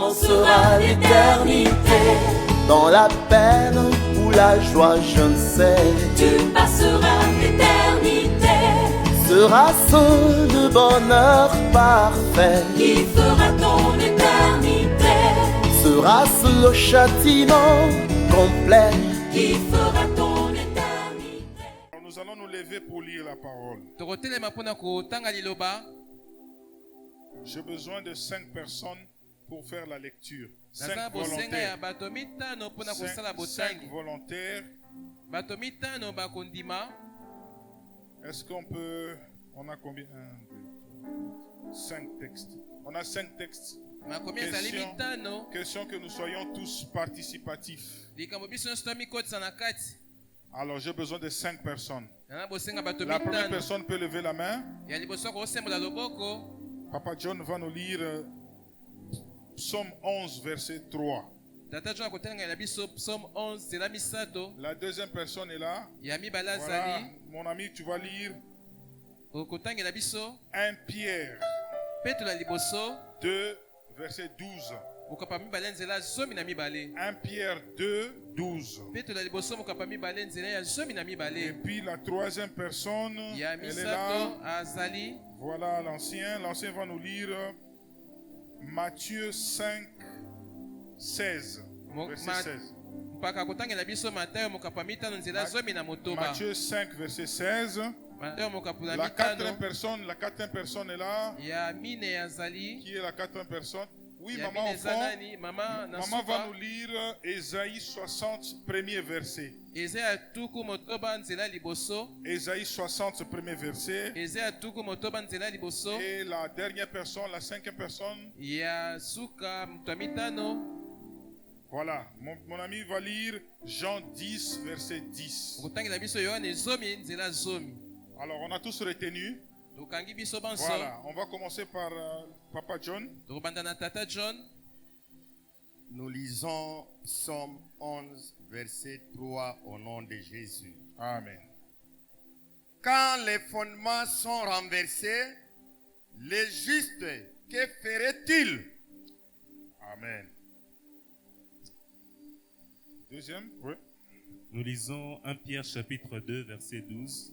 commencera l'éternité. Dans la peine ou la joie, je ne sais. Tu passeras l'éternité. Sera-ce le bonheur parfait? Qui fera ton éternité? Sera-ce le châtiment complet? Qui fera ton éternité? Nous allons nous lever pour lire la parole. J'ai besoin de 5 personnes pour faire la lecture. 5 volontaires. 5 volontaires. Est-ce qu'on peut... On a combien? 5 textes. On a 5 textes. Question que nous soyons tous participatifs. Alors j'ai besoin de 5 personnes. La première personne peut lever la main. Papa John va nous lire Psaume 11, verset 3. La deuxième personne est là. Voilà, mon ami, tu vas lire 1 Pierre 2, verset 12. 1 Pierre 2, 12. Et puis la troisième personne, elle est là. Voilà l'ancien. L'ancien va nous lire Matthieu 5, 16. Verset 16. Matthieu 5, verset 16. La quatrième personne est là. Qui est la quatrième personne? Oui, maman au fond. Maman va nous lire Ésaïe 60, premier verset. Ésaïe 60, premier verset. Et la dernière personne, la cinquième personne. Voilà, mon ami va lire Jean 10, verset 10. Alors, on a tous retenu. Voilà, on va commencer par Papa John. Nous lisons Psaume 11, verset 3 au nom de Jésus. Amen. Quand les fondements sont renversés, les justes, que ferait-il? Amen. Deuxième, oui. Nous lisons 1 Pierre chapitre 2, verset 12.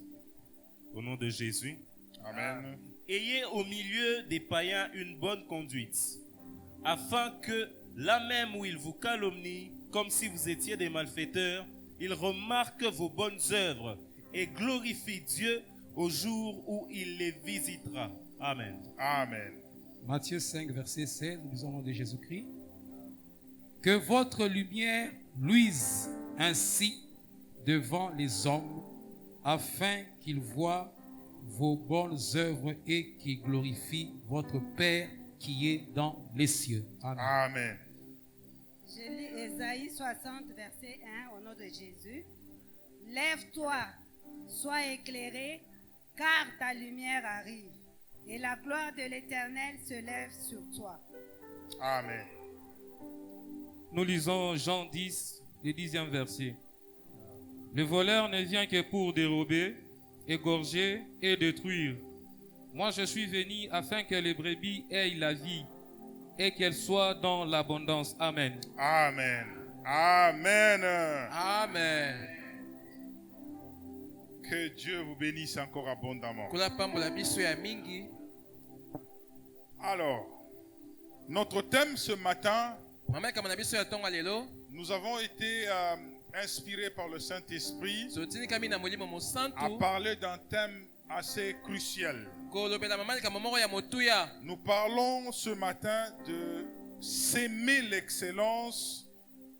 Au nom de Jésus. Amen. Ayez au milieu des païens une bonne conduite, afin que là même où ils vous calomnient, comme si vous étiez des malfaiteurs, ils remarquent vos bonnes œuvres et glorifient Dieu au jour où il les visitera. Amen. Amen. Matthieu 5, verset 16, nous lisons au nom de Jésus-Christ. Que votre lumière luise ainsi devant les hommes, afin qu'ils voient vos bonnes œuvres et qu'ils glorifient votre Père qui est dans les cieux. Amen. Amen. Je lis Ésaïe 60, verset 1, au nom de Jésus. Lève-toi, sois éclairé, car ta lumière arrive, et la gloire de l'Éternel se lève sur toi. Amen. Nous lisons Jean 10, le 10e verset. Le voleur ne vient que pour dérober, égorger et détruire. Moi, je suis venu afin que les brebis aient la vie et qu'elles soient dans l'abondance. Amen. Amen. Amen. Amen. Que Dieu vous bénisse encore abondamment. Alors, notre thème ce matin, nous avons été inspirés par le Saint-Esprit à parler d'un thème assez crucial. Nous parlons ce matin de s'aimer l'excellence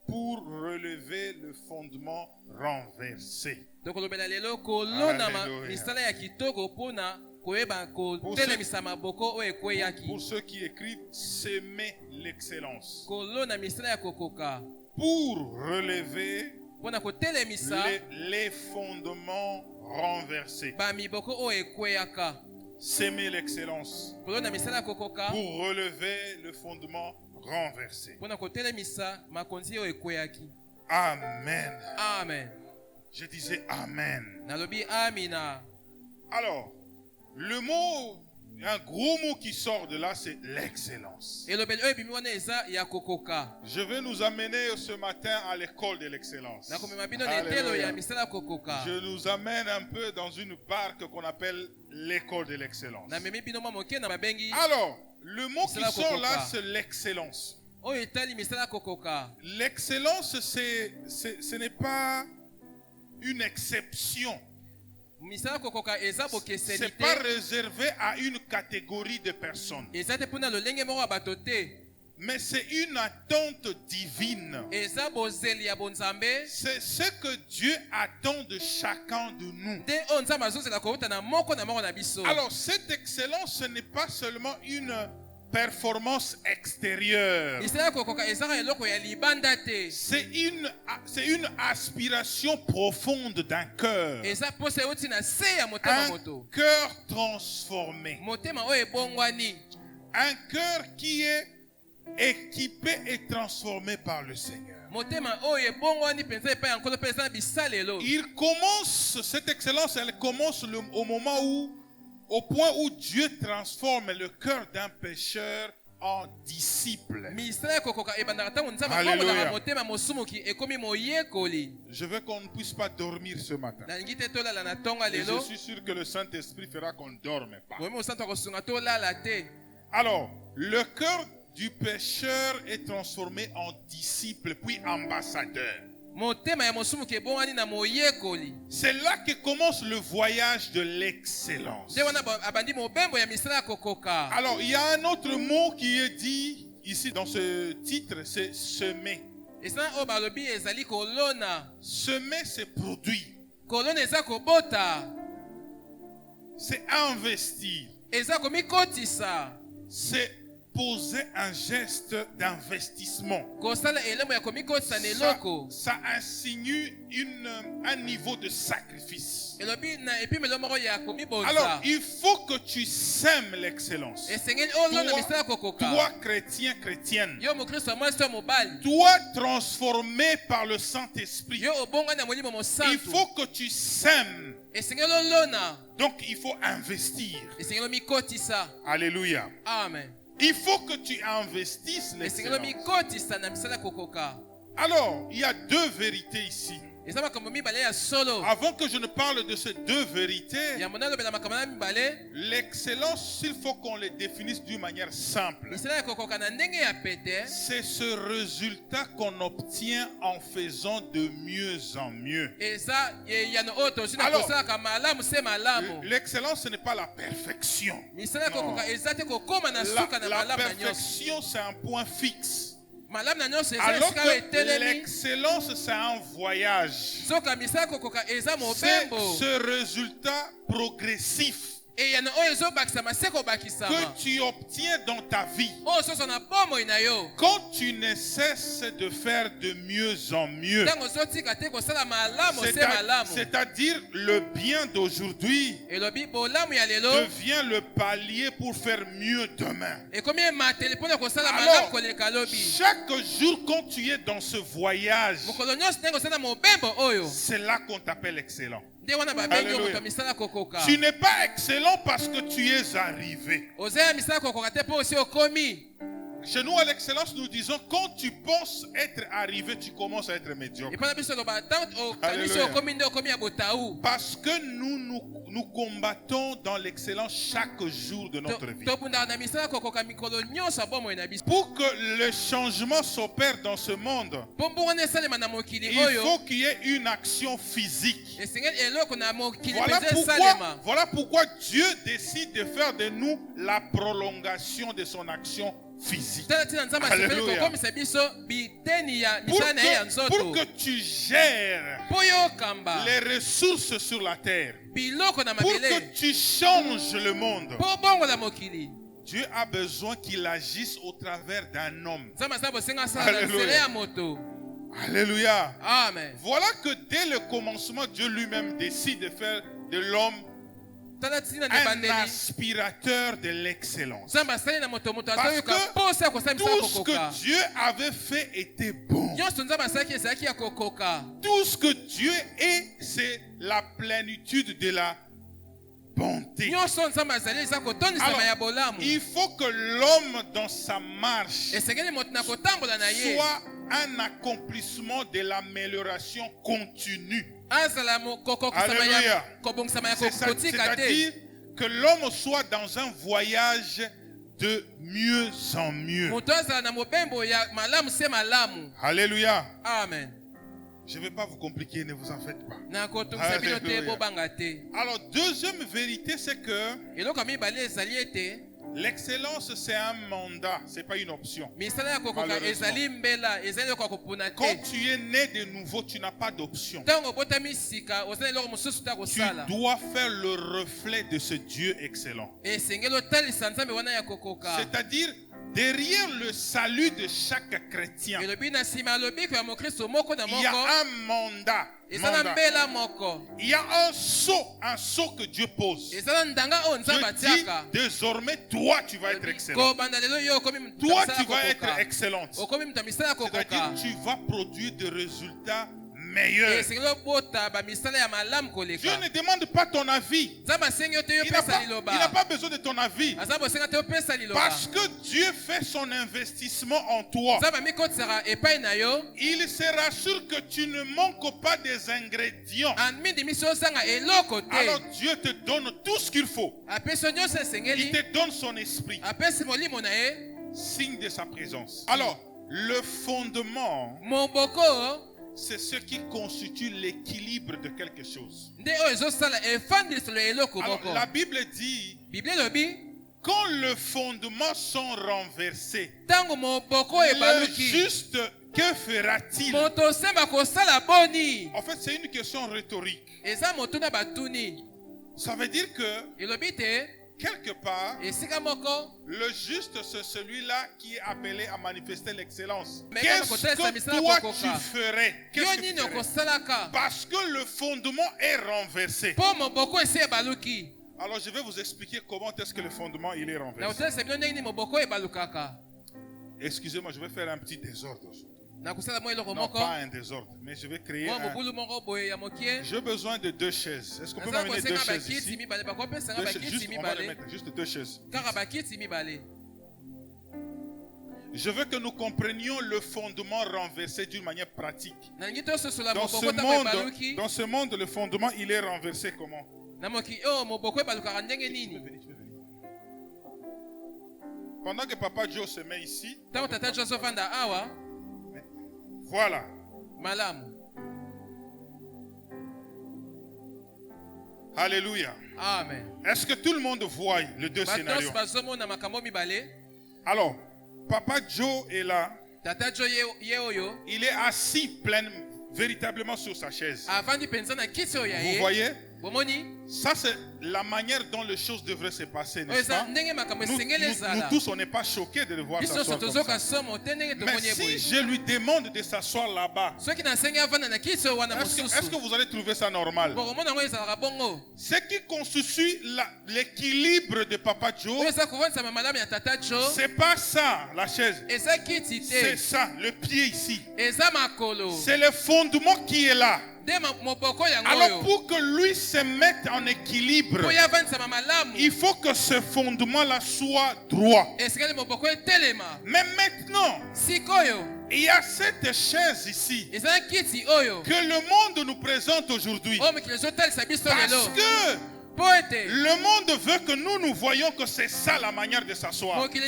pour relever le fondement renversé. Alléluia. Pour ceux qui écrivent, s'aimer l'excellence. Pour relever les fondements renversés. S'aimer l'excellence. Pour relever le fondement renversé. Amen. Amen. Je disais Amen. Alors, le mot Un gros mot qui sort de là, c'est l'excellence. Je vais nous amener ce matin à l'école de l'excellence. Je nous amène un peu dans une barque qu'on appelle l'école de l'excellence. Alors, le mot qui sort là, c'est l'excellence. L'excellence, ce n'est pas une exception. C'est pas réservé à une catégorie de personnes. Mais c'est une attente divine. C'est ce que Dieu attend de chacun de nous. Alors cette excellence, ce n'est pas seulement une performance extérieure. C'est une aspiration profonde d'un cœur. Un cœur transformé. Un cœur qui est équipé et transformé par le Seigneur. Cette excellence, elle commence au moment au point où Dieu transforme le cœur d'un pécheur en disciple. Alléluia. Je veux qu'on ne puisse pas dormir ce matin. Et je suis sûr que le Saint-Esprit fera qu'on ne dorme pas. Alors, le cœur du pécheur est transformé en disciple, puis ambassadeur. C'est là que commence le voyage de l'excellence. Alors, il y a un autre mot qui est dit ici dans ce titre, c'est semer. Semer, c'est produire. C'est investir. C'est poser un geste d'investissement. Ça insinue un niveau de sacrifice. Alors, il faut que tu sèmes l'excellence. Toi, chrétien, chrétienne. Toi, transformé par le Saint-Esprit. Il faut que tu sèmes. Donc, il faut investir. Alléluia. Amen. Il faut que tu investisses l'excellence. Alors, il y a deux vérités ici. Avant que je ne parle de ces deux vérités, l'excellence, il faut qu'on les définisse d'une manière simple. C'est ce résultat qu'on obtient en faisant de mieux en mieux. Alors, l'excellence, ce n'est pas la perfection. Non. La perfection, c'est un point fixe. Alors que l'excellence, c'est un voyage. C'est ce résultat progressif que tu obtiens dans ta vie quand tu ne cesses de faire de mieux en mieux. C'est-à-dire le bien d'aujourd'hui devient le palier pour faire mieux demain. Alors, chaque jour quand tu es dans ce voyage, c'est là qu'on t'appelle excellent. Alléluia. Tu n'es pas excellent parce que tu es arrivé. Chez nous, à l'excellence, nous disons, quand tu penses être arrivé, tu commences à être médiocre. Parce que nous combattons dans l'excellence chaque jour de notre vie. Pour que le changement s'opère dans ce monde, il faut qu'il y ait une action physique. Voilà pourquoi Dieu décide de faire de nous la prolongation de son action physique. Alléluia. Pour que tu gères les ressources sur la terre, pour que tu changes le monde, Dieu a besoin qu'il agisse au travers d'un homme. Alléluia. Alléluia. Amen. Voilà que dès le commencement, Dieu lui-même décide de faire de l'homme un aspirateur de l'excellence. Parce que tout ce que Dieu avait fait était bon. Tout ce que Dieu est, c'est la plénitude de la bonté. Il faut que l'homme dans sa marche soit un accomplissement de l'amélioration continue. Alléluia. C'est-à-dire que l'homme soit dans un voyage de mieux en mieux. Alléluia. Amen. Je ne vais pas vous compliquer, ne vous en faites pas. Alléluia. Alors, deuxième vérité, c'est que l'excellence, c'est un mandat, ce n'est pas une option. Quand tu es né de nouveau, tu n'as pas d'option. Tu dois faire le reflet de ce Dieu excellent. C'est-à-dire, derrière le salut de chaque chrétien, il y a un mandat. Il y a un sceau que Dieu pose. Dieu dit, désormais, toi, tu vas être excellent. Toi, tu vas être excellente. C'est-à-dire, tu vas produire des résultats meilleurs. Dieu ne demande pas ton avis. Il n'a pas besoin de ton avis. Parce que Dieu fait son investissement en toi. Il sera sûr que tu ne manques pas des ingrédients. Alors Dieu te donne tout ce qu'il faut. Il te donne son esprit. Signe de sa présence. Alors, le fondement, c'est ce qui constitue l'équilibre de quelque chose. Alors, la Bible dit, quand le fondement sont renversés, le juste, que fera-t-il? En fait, c'est une question rhétorique. Ça veut dire que quelque part, le juste, c'est celui-là qui est appelé à manifester l'excellence. Qu'est-ce que toi tu ferais? Parce que le fondement est renversé. Alors je vais vous expliquer comment est-ce que le fondement il est renversé. Excusez-moi, je vais faire un petit désordre. Non, pas un désordre, mais je vais créer J'ai besoin de 2 chaises. Est-ce qu'on peut m'amener 2 chaises ici? On va les mettre, juste 2 chaises. Je veux que nous comprenions le fondement renversé d'une manière pratique. Dans ce monde, le fondement, il est renversé comment? Pendant que Papa Joe se met ici, voilà. Alléluia. Amen. Est-ce que tout le monde voit les deux scénarios? Alors, Papa Joe est là. Il est assis véritablement sur sa chaise. Vous voyez? Ça, c'est la manière dont les choses devraient se passer, n'est-ce pas? Nous tous, on n'est pas choqués de le voir s'asseoir comme ça. Mais si je lui demande de s'asseoir là-bas, est-ce que vous allez trouver ça normal? Ce qui constitue l'équilibre de Papa Joe, c'est pas ça, la chaise. C'est ça, le pied ici. C'est le fondement qui est là. Alors pour que lui se mette en équilibre, il faut que ce fondement-là soit droit. Mais maintenant, il y a cette chaise ici que le monde nous présente aujourd'hui. Parce que le monde veut que nous voyons que c'est ça la manière de s'asseoir. Quand je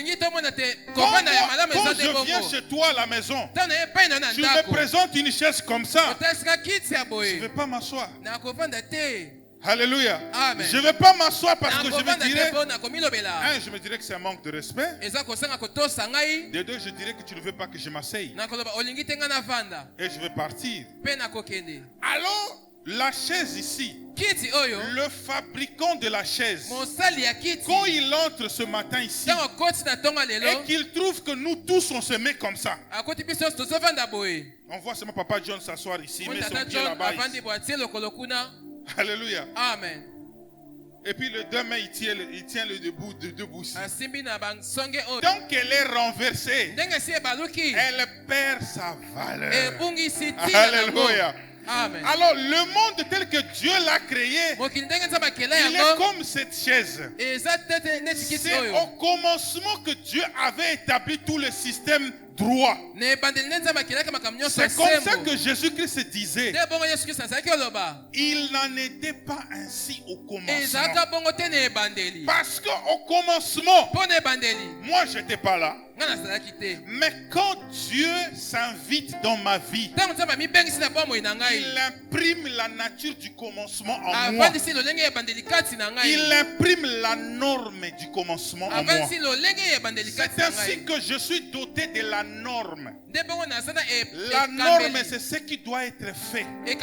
viens chez toi à la maison, tu me présentes une chaise comme ça. Je ne vais pas m'asseoir. Alléluia. Amen. Je ne vais pas m'asseoir parce que je me dirais que c'est un manque de respect. De deux, je dirais que tu ne veux pas que je m'asseye. Et je vais partir. Alors, la chaise ici, le fabricant de la chaise, quand il entre ce matin ici et qu'il trouve que nous tous on se met comme ça, on voit seulement Papa John s'asseoir ici, mais son pied là-bas ici. Alléluia. Amen. Et puis le deux mains, il tient le debout de debout ici. Donc elle est renversée, elle perd sa valeur. Alléluia. Amen. Alors le monde tel que Dieu l'a créé, il est comme cette chaise. C'est au commencement que Dieu avait établi tout le système droit. C'est comme ça que Jésus-Christ disait. Il n'en était pas ainsi au commencement. Parce qu'au commencement, moi je n'étais pas là. Mais quand Dieu s'invite dans ma vie, il imprime la nature du commencement en moi. Il imprime la norme du commencement en moi. C'est ainsi que je suis doté de la norme. La norme, c'est ce qui doit être fait. Et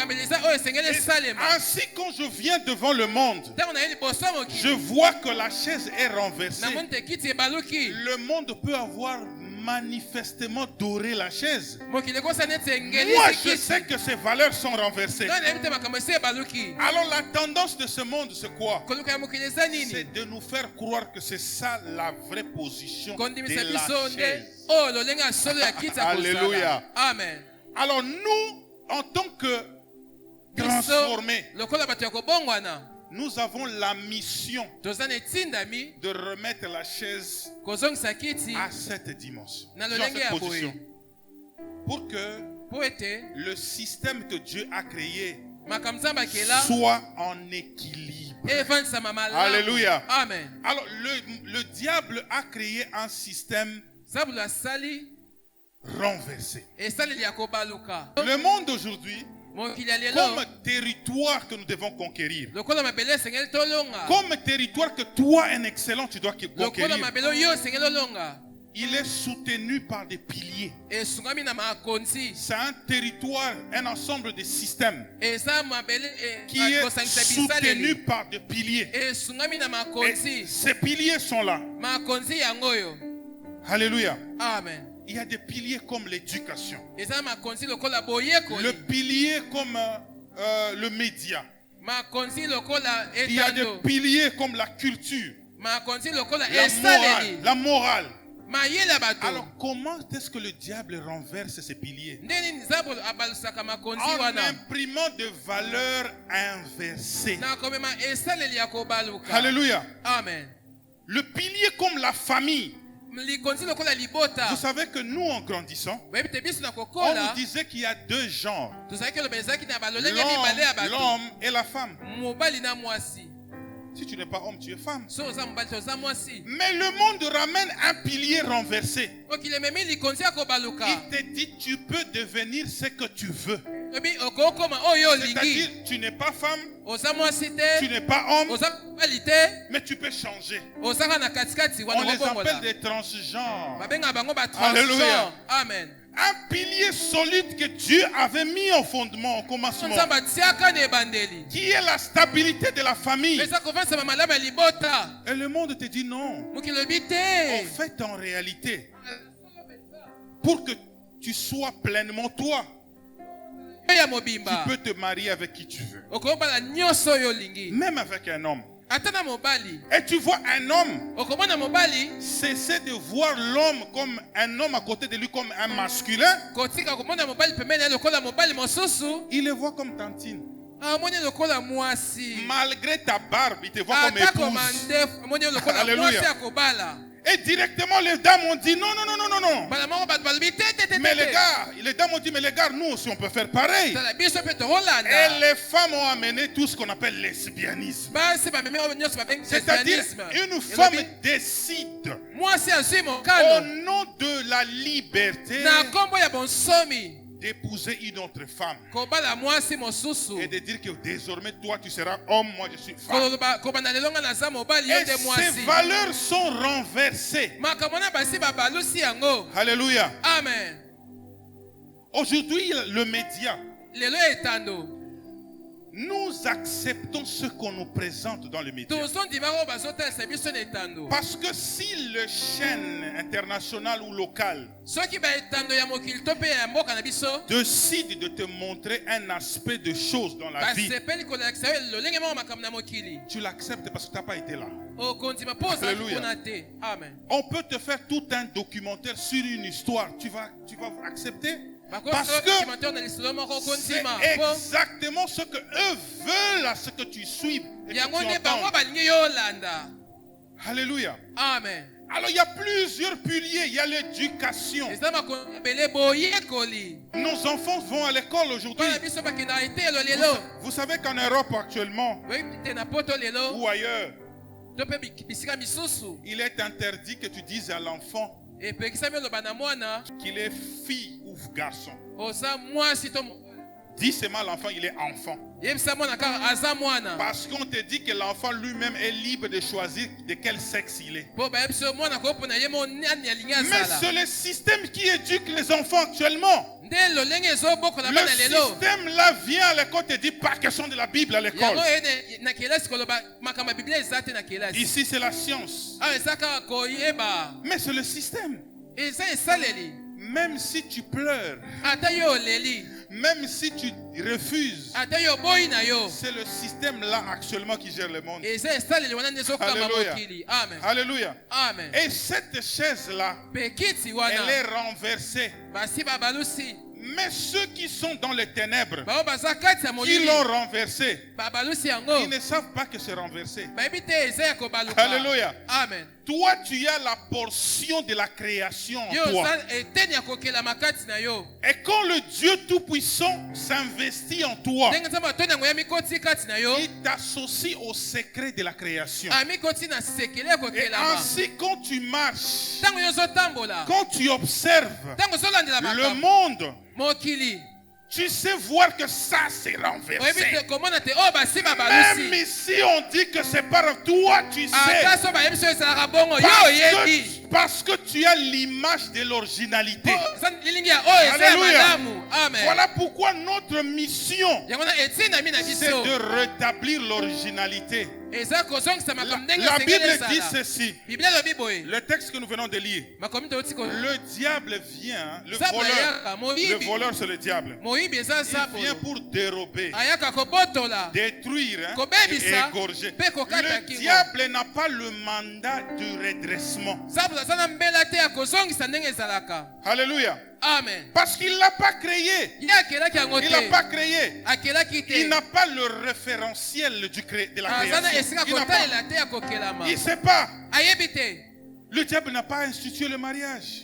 ainsi, quand je viens devant le monde, je vois que la chaise est renversée. Le monde peut avoir manifestement doré la chaise. Moi, je sais que ces valeurs sont renversées. Alors, la tendance de ce monde, c'est quoi? C'est de nous faire croire que c'est ça la vraie position de la chaise. Alléluia. Amen. Alors, nous, en tant que transformés, nous avons la mission de remettre la chaise à cette dimension, à cette position, pour que le système que Dieu a créé soit en équilibre. Alléluia. Amen. Alors le diable a créé un système renversé. Le monde aujourd'hui, comme territoire que nous devons conquérir, comme territoire que toi, un excellent, tu dois conquérir, il est soutenu par des piliers. C'est un territoire, un ensemble de systèmes qui est soutenu par des piliers. Et ces piliers sont là. Alléluia. Amen. Il y a des piliers comme l'éducation. Le pilier comme le média. Il y a des piliers comme la culture. La morale. Alors comment est-ce que le diable renverse ces piliers? En imprimant de valeurs inversées. Alléluia. Amen. Le pilier comme la famille. Vous savez que nous, en grandissant, on nous disait qu'il y a deux genres, l'homme et la femme. Si tu n'es pas homme, tu es femme. Mais le monde ramène un pilier renversé. Il te dit, tu peux devenir ce que tu veux. C'est-à-dire, tu n'es pas femme, tu n'es pas homme, mais tu peux changer. On les appelle des transgenres. Alléluia. Amen. Un pilier solide que Dieu avait mis au fondement, au commencement, qui est la stabilité de la famille. Et le monde te dit non. En fait, en réalité, pour que tu sois pleinement toi, tu peux te marier avec qui tu veux, même avec un homme. Et tu vois un homme, cesser de voir l'homme comme un homme à côté de lui comme un masculin. Il le voit comme tantine. Malgré ta barbe, il te voit comme épouse. Alléluia. Et directement les dames ont dit non. Mais les dames ont dit, mais les gars, nous aussi on peut faire pareil. Et les femmes ont amené tout ce qu'on appelle lesbianisme. C'est-à-dire, une femme décide au nom de la liberté d'épouser une autre femme et de dire que désormais toi tu seras homme, moi je suis femme. Et ces valeurs sont renversées. Alléluia. Amen. Aujourd'hui le média, nous acceptons ce qu'on nous présente dans le média. Parce que si le chaîne international ou local décide de te montrer un aspect de choses dans la vie, tu l'acceptes parce que tu n'as pas été là. Alléluia. Amen. On peut te faire tout un documentaire sur une histoire. Tu vas accepter? Parce que c'est exactement ce que eux veulent, à ce que tu suives et que tu entendes. Alléluia. Amen. Alors il y a plusieurs piliers. Il y a l'éducation. Nos enfants vont à l'école aujourd'hui. Vous savez qu'en Europe actuellement, ou ailleurs, il est interdit que tu dises à l'enfant qu'il est fille ou garçon. Dis seulement à l'enfant, il est enfant. Parce qu'on te dit que l'enfant lui-même est libre de choisir de quel sexe il est. Mais c'est le système qui éduque les enfants actuellement. Le système là vient à l'école et te dit pas question de la Bible à l'école. Ici c'est la science. Mais c'est le système. Même si tu pleures, même si tu refuses, c'est le système là actuellement qui gère le monde. Alléluia. Amen. Alléluia. Amen. Et cette chaise là, elle est renversée. Mais ceux qui sont dans les ténèbres, qui l'ont renversé, ils ne savent pas que c'est renversé. Alléluia. Amen. Toi, tu as la portion de la création en toi. Et quand le Dieu Tout-Puissant s'investit en toi, il t'associe au secret de la création. Et ainsi, quand tu marches, quand tu observes le monde, tu sais voir que ça c'est renversé. Même ici on dit que c'est par toi, tu sais. Parce que tu as l'image de l'originalité. Alléluia. Voilà pourquoi notre mission, c'est de rétablir l'originalité. La Bible dit ceci. Le texte que nous venons de lire. Le diable vient, le voleur c'est le diable. Il vient pour dérober, détruire et égorger. Le diable n'a pas le mandat de redressement. Alléluia. Amen. Parce qu'il ne l'a pas créé. Il n'a pas créé. Il n'a pas le référentiel de la création. Il ne sait pas. Le diable n'a pas institué le mariage.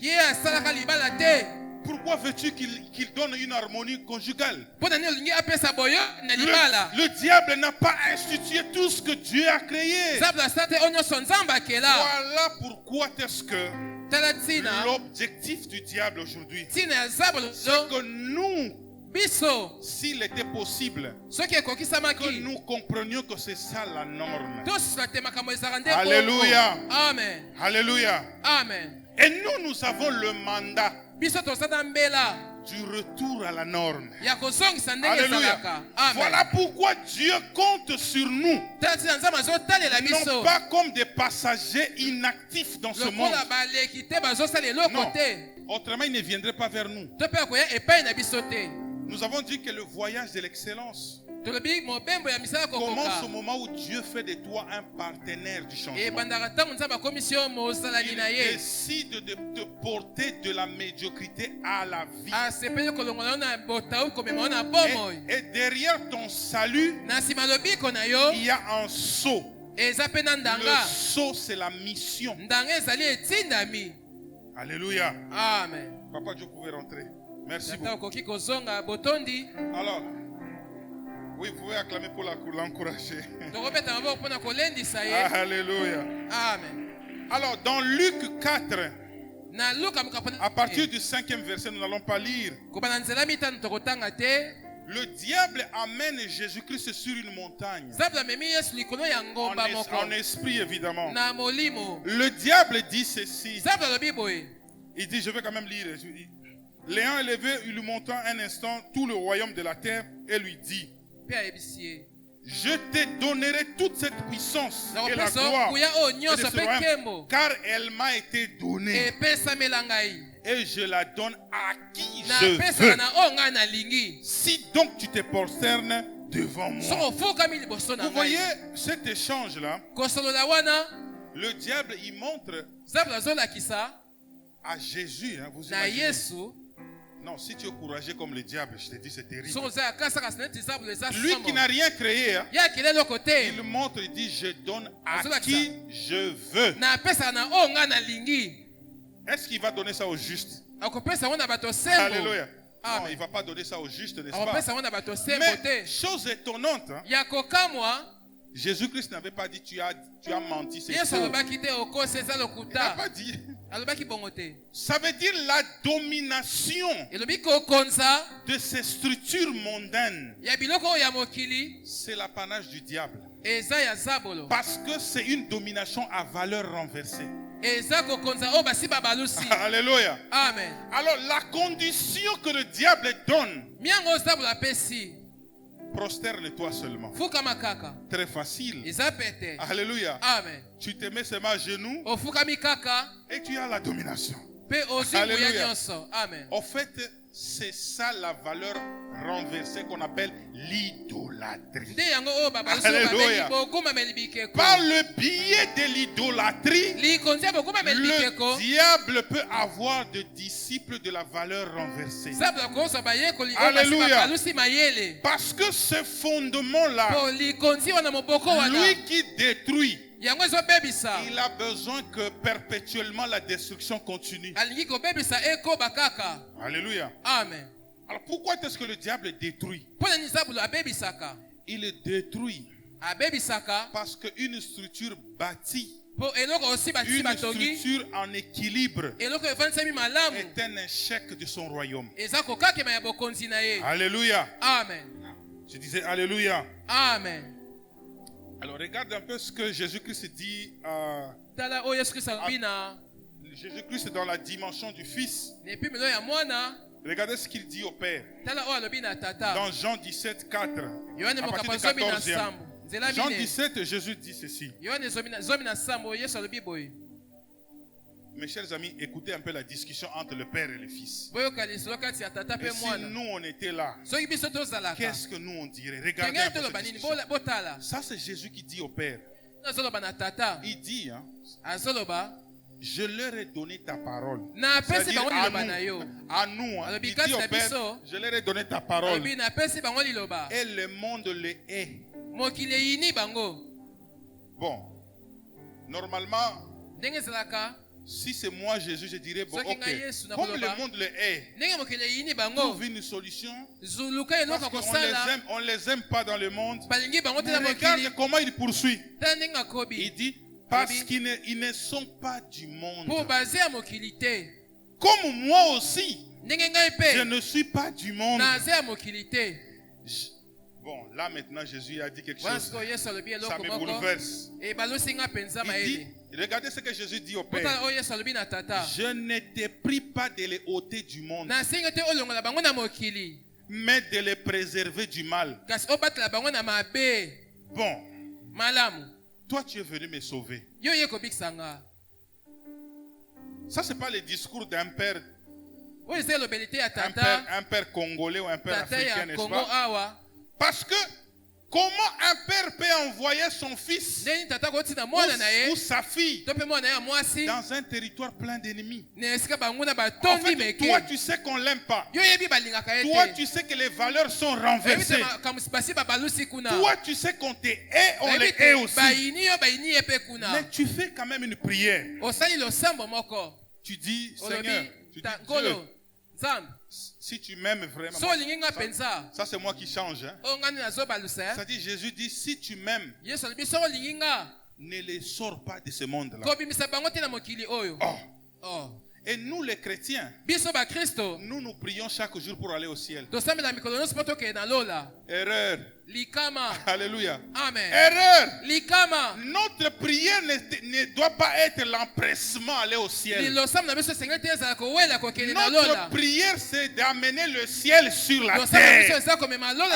Pourquoi veux-tu qu'il donne une harmonie conjugale? Le diable n'a pas institué tout ce que Dieu a créé. Voilà pourquoi est-ce que l'objectif du diable aujourd'hui, c'est que nous, s'il était possible, que nous comprenions que c'est ça la norme. Alléluia. Amen. Alléluia. Amen. Et nous avons le mandat du retour à la norme. Alléluia. Voilà pourquoi Dieu compte sur nous, non pas comme des passagers inactifs dans ce monde. Non. Autrement, il ne viendrait pas vers nous. Nous avons dit que le voyage de l'excellence commence au moment où Dieu fait de toi un partenaire du changement. Il décide de te porter de la médiocrité à la vie. Et derrière ton salut, il y a un saut. Le saut, c'est la mission. Alléluia. Amen. Papa, Dieu pouvait rentrer. Merci beaucoup. Alors, oui, vous pouvez acclamer pour l'encourager. Alléluia. Amen. Alors, dans Luc 4, à partir du 5e verset, nous n'allons pas lire. Le diable amène Jésus-Christ sur une montagne. En esprit, évidemment. Le diable dit ceci. Il dit, je vais quand même lire. L'ayant élevé, il lui montra un instant tout le royaume de la terre et lui dit: je te donnerai toute cette puissance et la gloire et ce royaume, car elle m'a été donnée et je la donne à qui je veux. Si donc tu te prosternes devant moi. Vous voyez cet échange là, Le diable, il montre à Jésus, hein, vous imaginez. Non, si tu es courageux comme le diable, je te dis, c'est terrible. Lui qui n'a rien créé, hein, il montre, il dit, je donne à qui je veux. Est-ce qu'il va donner ça au juste? Alléluia. Non, il ne va pas donner ça au juste, n'est-ce pas? Mais, chose étonnante, hein, Jésus-Christ n'avait pas dit tu as menti, c'est faux. Il n'a pas dit. Ça veut dire la domination de ces structures mondaines. C'est l'apanage du diable. Parce que c'est une domination à valeur renversée. Alléluia. Amen. Alors la condition que le diable donne, prosterne-toi seulement. Très facile. Alléluia. Amen. Tu te mets seulement à genoux et tu as la domination. Alléluia. Amen. En fait, c'est ça la valeur renversée qu'on appelle l'idolâtrie. Alléluia. Par le biais de l'idolâtrie, le diable peut avoir des disciples de la valeur renversée. Alléluia. Parce que ce fondement-là, lui qui détruit, il a besoin que perpétuellement la destruction continue. Alléluia. Amen. Alors pourquoi est-ce que le diable détruit? Il est détruit parce qu'une structure bâtie, une structure en équilibre est un échec de son royaume. Alléluia. Amen. Je disais Alléluia. Amen. Alors regarde un peu ce que Jésus-Christ dit. Jésus-Christ dans la dimension du Fils. Regardez ce qu'il dit au Père. Dans Jean 17, 4. À partir du 14e. Jean 17, Jésus dit ceci. Mes chers amis, écoutez un peu la discussion entre le Père et le Fils. Et si nous on était là, qu'est-ce que nous on dirait? Regardez un peu cette discussion. Ça c'est Jésus qui dit au Père. Il dit, hein, je leur ai donné ta parole. C'est-à-dire à nous, hein, il dit au Père, je leur ai donné ta parole. Et le monde le hait. Bon, normalement, si c'est moi Jésus, je dirais, bon, ok, comme le monde le hait, trouve une solution. Parce qu'on les aime pas dans le monde. Mais regarde comment il poursuit. Il dit, parce qu'ils ne sont pas du monde. Comme moi aussi, je ne suis pas du monde. Bon, là maintenant Jésus a dit quelque chose. Ça me bouleverse. Il dit, regardez ce que Jésus dit au Père. Je ne t'ai pris pas de les ôter du monde, mais de les préserver du mal. Bon, toi tu es venu me sauver. Ça c'est pas le discours d'un père. Un père congolais ou un père africain, n'est-ce pas? Parce que comment un père peut envoyer son fils ou sa fille dans un territoire plein d'ennemis? En fait, toi tu sais qu'on ne l'aime pas. Toi tu sais que les valeurs sont renversées. Toi tu sais qu'on te hait, on les hait aussi. Mais tu fais quand même une prière. Tu dis, Seigneur, tu dis, Dieu, si tu m'aimes vraiment, ça c'est moi qui change. Hein? Ça dit, Jésus dit, si tu m'aimes, ne les sors pas de ce monde-là. Oh. Et nous les chrétiens, nous prions chaque jour pour aller au ciel. Erreur. Alléluia. Amen. Erreur. Notre prière ne doit pas être l'empressement à aller au ciel. Notre prière c'est d'amener le ciel sur la terre.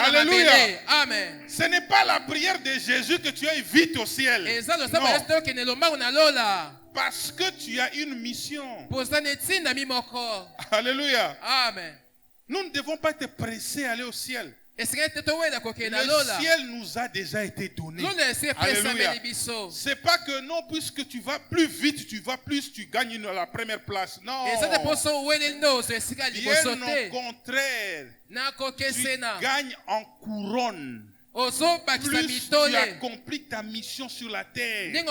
Alléluia. Amen. Ce n'est pas la prière de Jésus que tu ailles vite au ciel. Non. Parce que tu as une mission. Alléluia. Amen. Nous ne devons pas être pressés à aller au ciel. Le ciel nous a déjà été donné. Alléluia. C'est pas que non, puisque tu vas plus vite, tu gagnes la première place. Non. Bien au contraire, tu gagnes en couronne. Plus tu accomplis ta mission sur la terre.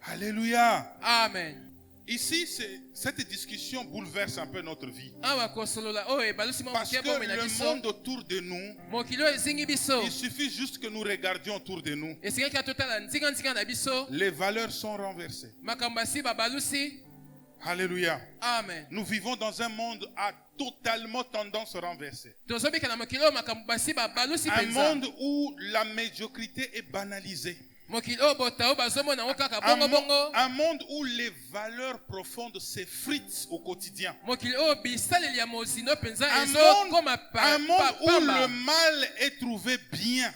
Alléluia. Amen. Ici, cette discussion bouleverse un peu notre vie. Parce que le monde autour de nous, il suffit juste que nous regardions autour de nous. Les valeurs sont renversées. Alléluia. Amen. Nous vivons dans un monde à totalement tendance renversée. Un monde où la médiocrité est banalisée. Un monde où les valeurs profondes s'effritent au quotidien. Un monde où le mal est trouvé bien.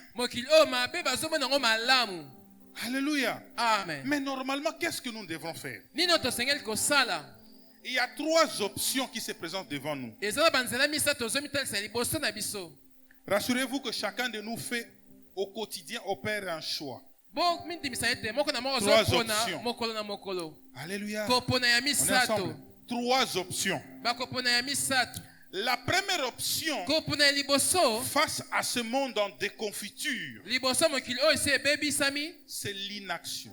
Alléluia. Amen. Mais normalement, qu'est-ce que nous devons faire? Il y a 3 options qui se présentent devant nous. Rassurez-vous que chacun de nous fait au quotidien opère un choix. 3 options. Alléluia. On est ensemble. 3 options. La première option face à ce monde en déconfiture, c'est l'inaction.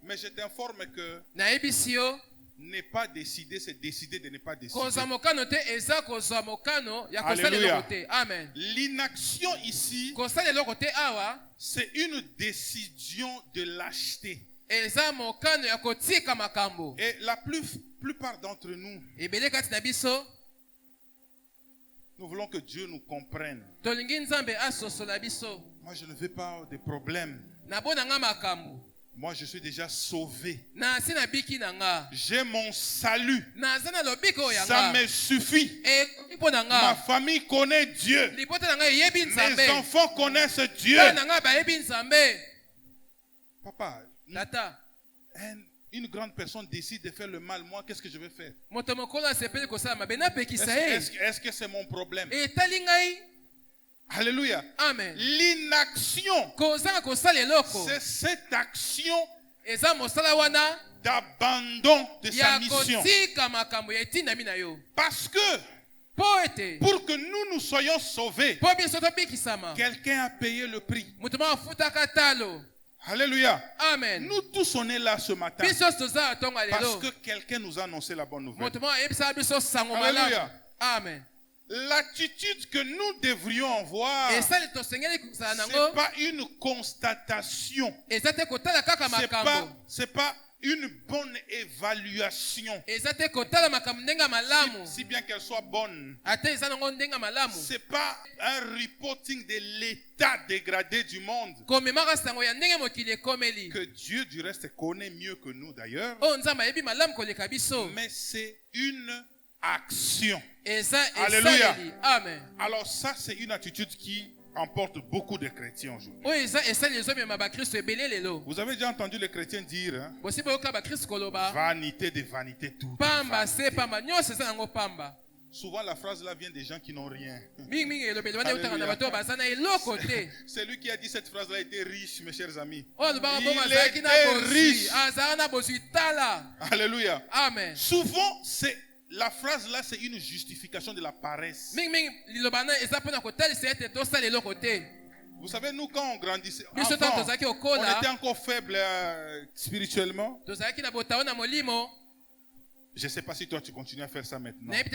Mais je t'informe que n'est pas décidé, c'est décider de ne pas décider. Alléluia. Amen. L'inaction ici, c'est une décision de lâcheté. Et la plupart d'entre nous, nous voulons que Dieu nous comprenne. Moi, je ne veux pas de problème. Moi, je suis déjà sauvé. J'ai mon salut. Ça me suffit. Ma famille connaît Dieu. Mes enfants connaissent Dieu. Papa, une grande personne décide de faire le mal. Moi, qu'est-ce que je vais faire? Est-ce que c'est mon problème? Alléluia. Amen. L'inaction, c'est cette action d'abandon de sa mission. Parce que pour que nous soyons sauvés, quelqu'un a payé le prix. Alléluia. Amen. Nous tous on est là ce matin parce que quelqu'un nous a annoncé la bonne nouvelle. Alléluia. Amen. L'attitude que nous devrions avoir, c'est pas une constatation, c'est pas une bonne évaluation, si bien qu'elle soit bonne. C'est pas un reporting de l'état dégradé du monde, que Dieu du reste connaît mieux que nous d'ailleurs, mais c'est une action. Alléluia. Amen. Alors ça, c'est une attitude qui emporte beaucoup de chrétiens aujourd'hui. Vous avez déjà entendu les chrétiens dire, hein, vanité de vanité, tout. Souvent la phrase là vient des gens qui n'ont rien. Celui qui a dit cette phrase là était riche, mes chers amis. Il était riche. Alléluia. Amen. Souvent la phrase là, c'est une justification de la paresse. Vous savez, nous quand on grandissait, on était encore faible spirituellement. Je ne sais pas si toi tu continues à faire ça maintenant. Tu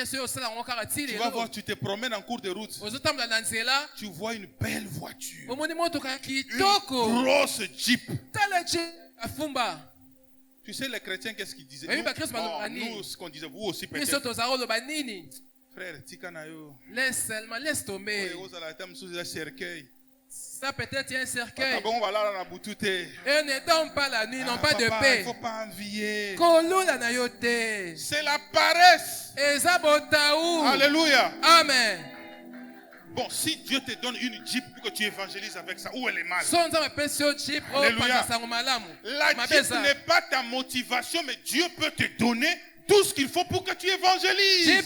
vas voir, tu te promènes en cours de route. Tu vois une belle voiture. Une grosse Jeep. Tu sais les chrétiens qu'est-ce qu'ils disaient? Nous ce qu'on disait, vous aussi peut-être. Frère, laisse seulement, laisse tomber. Ça peut-être un cercueil. Et ne dort pas la nuit, non pas de paix. Il ne faut pas envier. C'est la paresse. Alléluia. Amen. Bon, si Dieu te donne une Jeep pour que tu évangélises avec ça, où elle est mal? Alléluia. La Jeep n'est pas ta motivation, mais Dieu peut te donner tout ce qu'il faut pour que tu évangélises.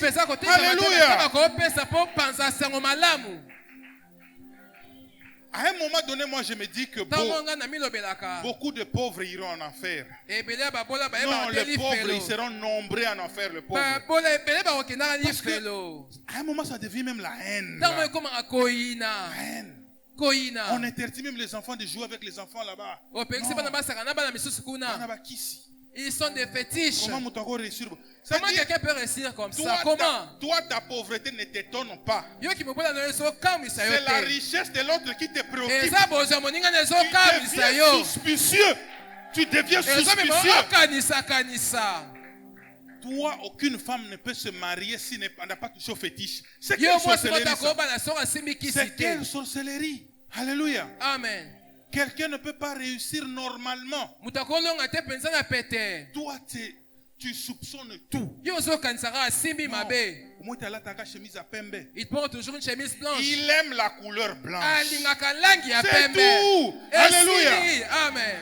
Alléluia. À un moment donné, moi je me dis que beaucoup de pauvres iront en enfer. Non, les pauvres, ils seront nombreux en enfer, le pauvre. Parce que, à un moment, ça devient même la haine. La haine. On interdit même les enfants de jouer avec les enfants là-bas. Ils sont des fétiches. Comment quelqu'un peut réussir comme ça? Comment? Toi, ta pauvreté ne t'étonne pas. C'est la richesse de l'autre qui te préoccupe. Tu deviens suspicieux. Tu deviens suspicieux. Toi, aucune femme ne peut se marier si elle n'a pas touché au fétiche. C'est quelle sorcellerie? C'est quelle sorcellerie? Alléluia. Amen. Quelqu'un ne peut pas réussir normalement. Toi, tu soupçonnes tout. Il porte toujours une chemise blanche. Il aime la couleur blanche. C'est tout. Alléluia. Amen.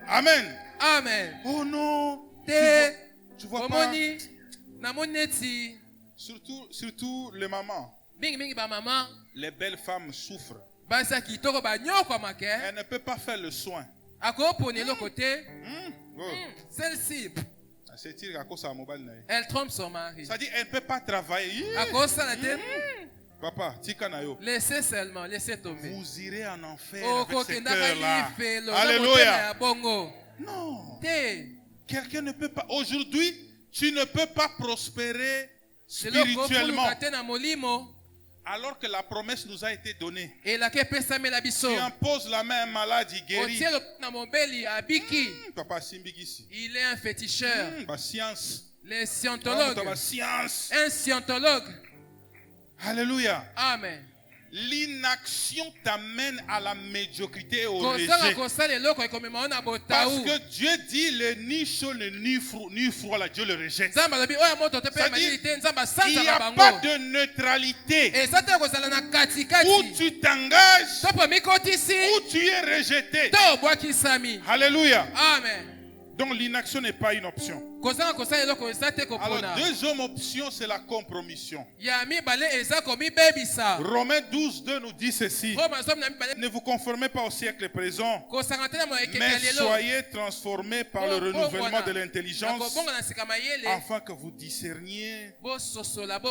Amen. Amen. Oh non. Tu vois pas. Surtout les mamans. Les belles femmes souffrent. Elle ne peut pas faire le soin. Celle-ci, elle trompe son mari. Ça dit elle ne peut pas travailler. Papa, laissez seulement, laissez tomber. Vous irez en enfer avec ce cœur-là. Alléluia. Non. Quelqu'un ne peut pas. Aujourd'hui, tu ne peux pas prospérer spirituellement. Alors que la promesse nous a été donnée. Tu imposes la main à un malade, il guérit. Papa, il est un féticheur. Les scientologues. Un scientologue. Alléluia. Amen. L'inaction t'amène à la médiocrité et au rejet. Parce que Dieu dit le ni chaud ni froid, là, Dieu le rejette. C'est-à-dire, il n'y a pas de neutralité. Où tu t'engages, où tu es rejeté. Alléluia. Amen. Donc l'inaction n'est pas une option. Alors deuxième option, c'est la compromission. Romains 12:2 nous dit ceci. Ne vous conformez pas au siècle présent, mais soyez transformés par le renouvellement de l'intelligence, afin que vous discerniez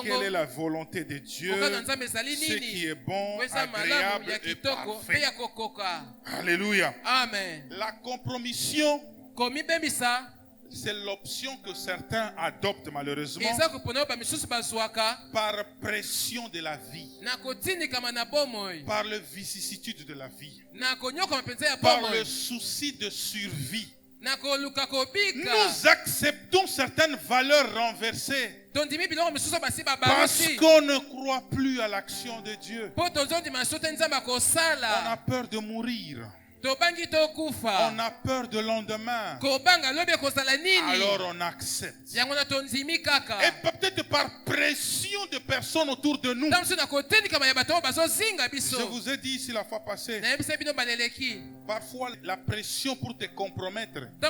quelle est la volonté de Dieu, ce qui est bon, agréable et parfait. Alléluia. Amen. La compromission, c'est l'option que certains adoptent malheureusement par pression de la vie, par le vicissitude de la vie, par le souci de survie. Nous acceptons certaines valeurs renversées parce qu'on ne croit plus à l'action de Dieu. On a peur de mourir. On a peur de lendemain. Alors on accepte. Et peut-être par pression de personnes autour de nous. Je vous ai dit ici la fois passée. Parfois la pression pour te compromettre peut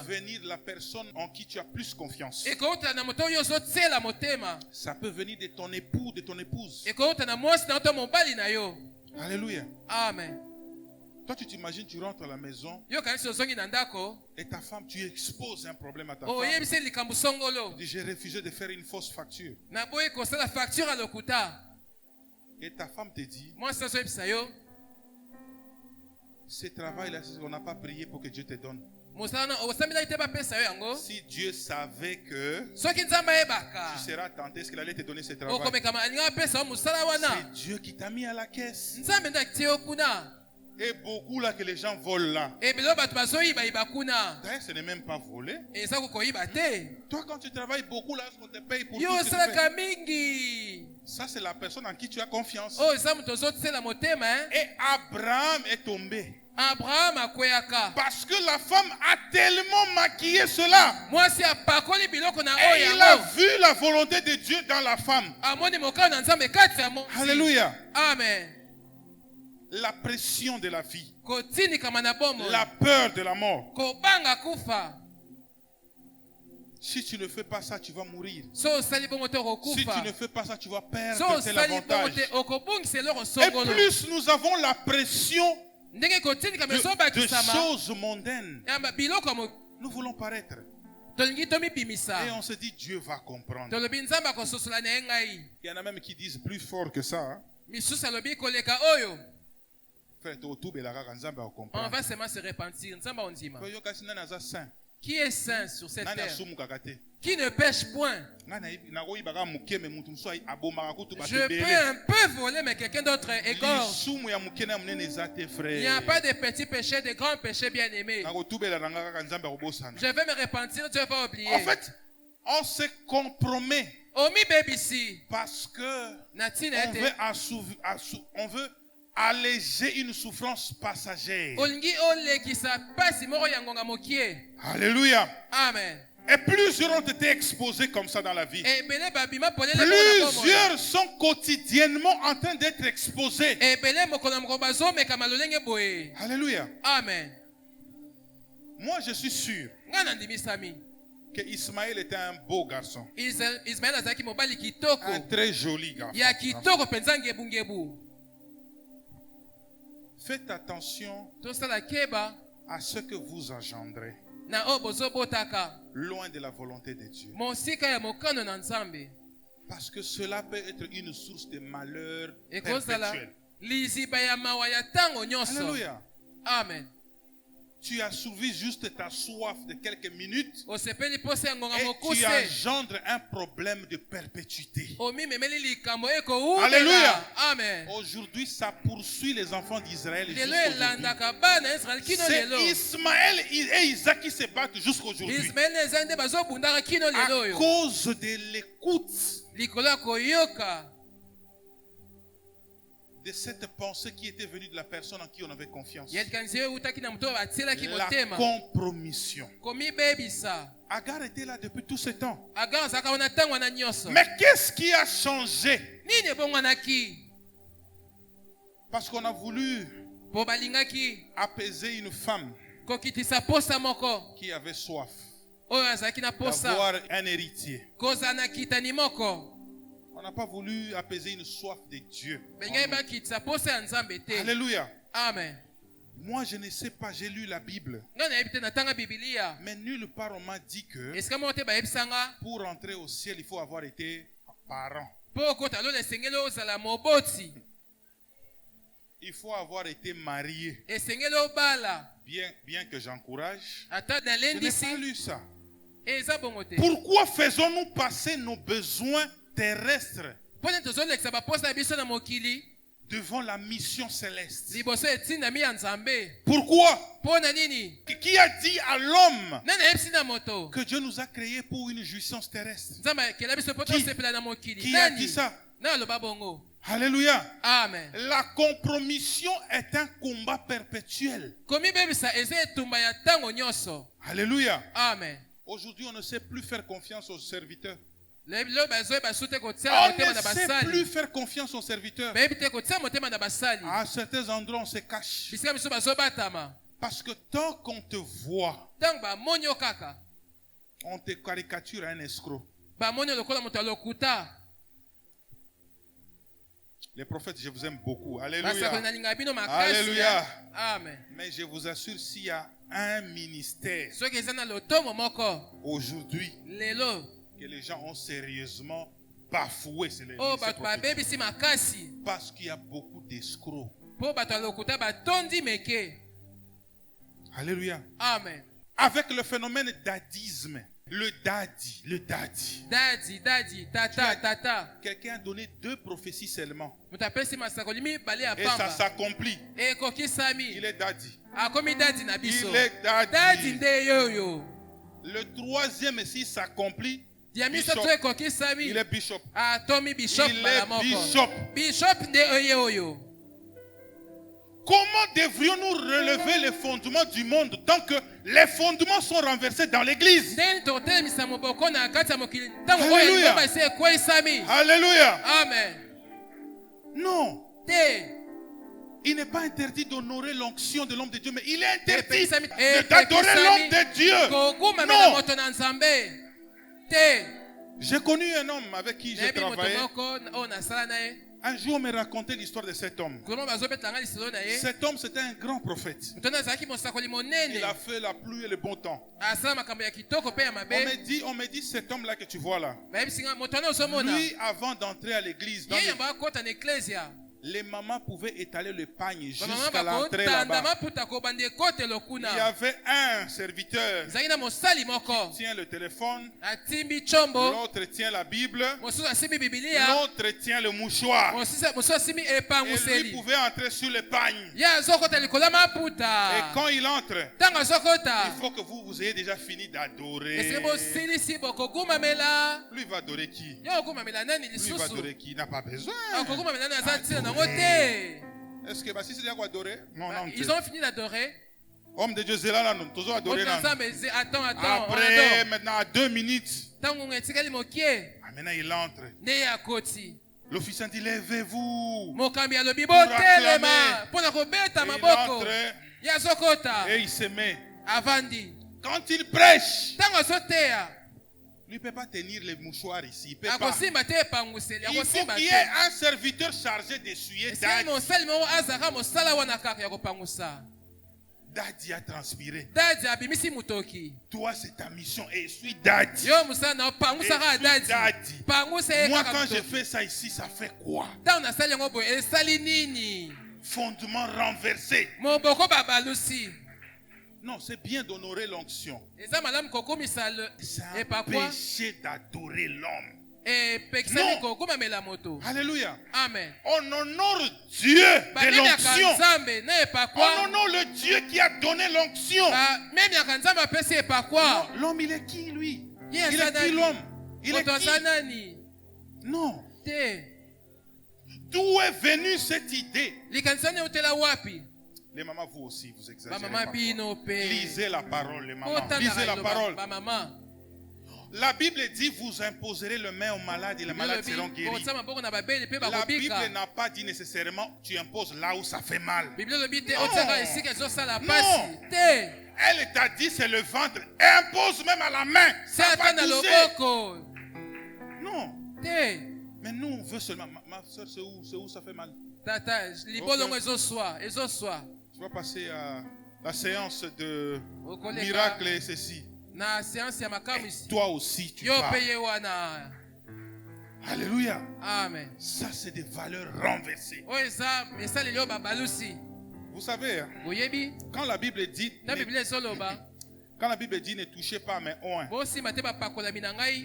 venir de la personne en qui tu as plus confiance. Ça peut venir de ton époux, de ton épouse. Alléluia. Amen. Toi, tu t'imagines, tu rentres à la maison et ta femme, tu exposes un problème à ta femme. Tu dis, j'ai refusé de faire une fausse facture. Et ta femme te dit, ce travail-là, on n'a pas prié pour que Dieu te donne. Si Dieu savait que tu seras tenté, est-ce qu'il allait te donner ce travail? C'est Dieu qui t'a mis à la caisse. Et beaucoup là que les gens volent là. D'ailleurs, ce n'est même pas volé. Toi, quand tu travailles beaucoup là, on te paye pour tout ce que tu fais. Ça, c'est la personne en qui tu as confiance. Et Abraham est tombé. Parce que la femme a tellement maquillé cela. Et il a vu la volonté de Dieu dans la femme. Alléluia. Amen. La pression de la vie. La peur de la mort. Si tu ne fais pas ça, tu vas mourir. Si tu ne fais pas ça, tu vas perdre tel avantage. Et plus nous avons la pression de choses mondaines, nous voulons paraître. Et on se dit, Dieu va comprendre. Il y en a même qui disent plus fort que ça. Hein? On va seulement se repentir. Qui est saint sur cette terre? Qui ne pêche point? Je peux un peu voler, mais quelqu'un d'autre égorge. Il n'y a pas de petits péchés, de grands péchés bien aimés. Je vais me repentir, Dieu va oublier. En fait, on se compromet. Parce que on veut alléger une souffrance passagère. Alléluia. Amen. Et plusieurs ont été exposés comme ça dans la vie. Plusieurs sont quotidiennement en train d'être exposés. Alléluia. Amen. Moi, je suis sûr que Ismaël était un beau garçon. Un très joli garçon. Faites attention à ce que vous engendrez loin de la volonté de Dieu. Parce que cela peut être une source de malheur perpétuel. Alléluia. Amen. Tu as soulevé juste ta soif de quelques minutes et tu engendres un problème de perpétuité. Alléluia. Amen. Aujourd'hui, ça poursuit les enfants d'Israël jusqu'aujourd'hui. C'est Ismaël et Isaac qui se battent jusqu'aujourd'hui. À cause de l'écoute de cette pensée qui était venue de la personne en qui on avait confiance. La compromission. Agar était là depuis tout ce temps. Mais qu'est-ce qui a changé? Parce qu'on a voulu apaiser une femme qui avait soif d'avoir un héritier. On n'a pas voulu apaiser une soif de Dieu. Alléluia. Amen. Moi, je ne sais pas, j'ai lu la Bible. Mais nulle part on m'a dit que pour entrer au ciel, il faut avoir été parent. Il faut avoir été marié. Bien que j'encourage, je n'ai pas lu ça. Pourquoi faisons-nous passer nos besoins terrestres devant la mission céleste? Pourquoi? Qui a dit à l'homme que Dieu nous a créés pour une jouissance terrestre? Qui a dit ça? Alléluia. Amen. La compromission est un combat perpétuel. Alléluia. Amen. Aujourd'hui, on ne sait plus faire confiance aux serviteurs. On ne sait plus faire confiance aux serviteurs. À certains endroits, on se cache. Parce que tant qu'on te voit, on te caricature à un escroc. Les prophètes, je vous aime beaucoup. Alléluia. Alléluia. Amen. Mais je vous assure, s'il y a un ministère aujourd'hui que les gens ont sérieusement bafoué, c'est le ministère prophétique. Parce qu'il y a beaucoup d'escrocs. Alléluia. Amen. Avec le phénomène dadisme. Le daddy. Tata. Quelqu'un a donné 2 prophéties seulement. Et ça s'accomplit. Il est daddy. Il est daddy. Le 3e, s'il s'accomplit, bishop. Il est bishop. Comment devrions-nous relever les fondements du monde tant que les fondements sont renversés dans l'église? Alléluia. Alléluia. Amen. Non. Il n'est pas interdit d'honorer l'onction de l'homme de Dieu, mais il est interdit d'adorer l'homme de Dieu. Non. J'ai connu un homme avec qui j'ai travaillé. Un jour, on me racontait l'histoire de cet homme. Cet homme, c'était un grand prophète. Il a fait la pluie et le bon temps. On me dit cet homme-là que tu vois là. Lui, avant d'entrer à l'église, les mamans pouvaient étaler le pagne jusqu'à l'entrée là-bas. Il y avait un serviteur qui tient le téléphone, l'autre tient la Bible, l'autre tient le mouchoir. Et lui pouvait entrer sur le pagne. Et quand il entre, il faut que vous ayez déjà fini d'adorer. Lui va adorer qui? Lui va adorer qui? Il n'a pas besoin. Est-ce que si c'est déjà adorer? Non, ils ont fini d'adorer. Homme de Dieu, c'est là, nous toujours adoré. Attends. Après, maintenant, à 2 minutes. Maintenant, il entre. L'officier dit, levez-vous. Pour acclamer. Il entre. Et il se met. Quand il prêche, lui ne peut pas tenir les mouchoirs ici. Il peut pas. Il faut qu'il y ait un serviteur chargé d'essuyer Daddy a transpiré. Toi, c'est ta mission. Et suis Daddy. Moi, quand je fais ça ici, ça fait quoi? Fondement renversé. Non, c'est bien d'honorer l'onction. C'est un péché d'adorer l'homme. Non. Alléluia. Amen. On honore Dieu de l'onction. On honore le Dieu qui a donné l'onction. L'homme, il est qui, lui? Il est qui, l'homme? Il est qui? Non. D'où est venue cette idée? Les mamans, vous aussi, vous exagérez. Lisez la parole, les mamans. Lisez la parole. La Bible dit, vous imposerez le main aux malades et les malades seront guéris. La Bible n'a pas dit nécessairement, tu imposes là où ça fait mal. Non. Elle t'a dit, c'est le ventre. Impose même à la main. Ça va bouger. Non. Mais nous, on veut seulement. Ma soeur, c'est où ça fait mal? Tu vas passer à la séance de miracle et ceci. Et toi aussi, tu vas. Alléluia. Amen. Ça, c'est des valeurs renversées. Vous savez, quand la Bible dit, ne touchez pas mes oins,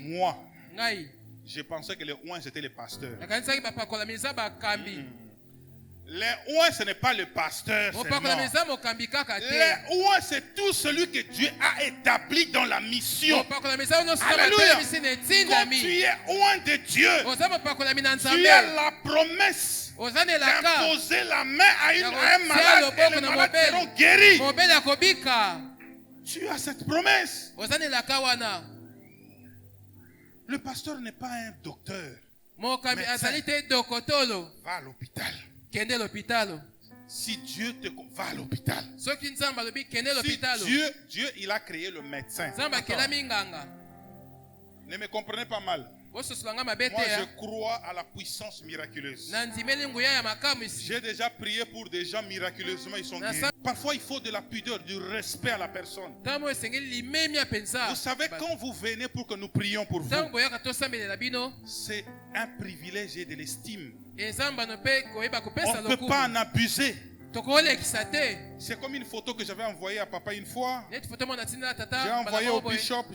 moi, je pensais que les oins, c'était les pasteurs. Les oins, ce n'est pas le pasteur seulement. Les oins, c'est tout celui que Dieu a établi dans la mission. Alléluia. Quand tu es oin de Dieu, tu as la promesse d'imposer la main à un malade et les malades seront guéris. Tu as cette promesse. Le pasteur n'est pas un docteur. Va à l'hôpital. Si Dieu te va à l'hôpital. Si Dieu, il a créé le médecin. Ne me comprenez pas mal. Moi, je crois à la puissance miraculeuse. J'ai déjà prié pour des gens miraculeusement, ils sont guéris. Parfois, il faut de la pudeur, du respect à la personne. Vous savez, quand vous venez pour que nous prions pour vous, c'est un privilège et de l'estime. On ne peut pas en abuser. C'est comme une photo que j'avais envoyée à papa une fois. J'ai envoyé au bishop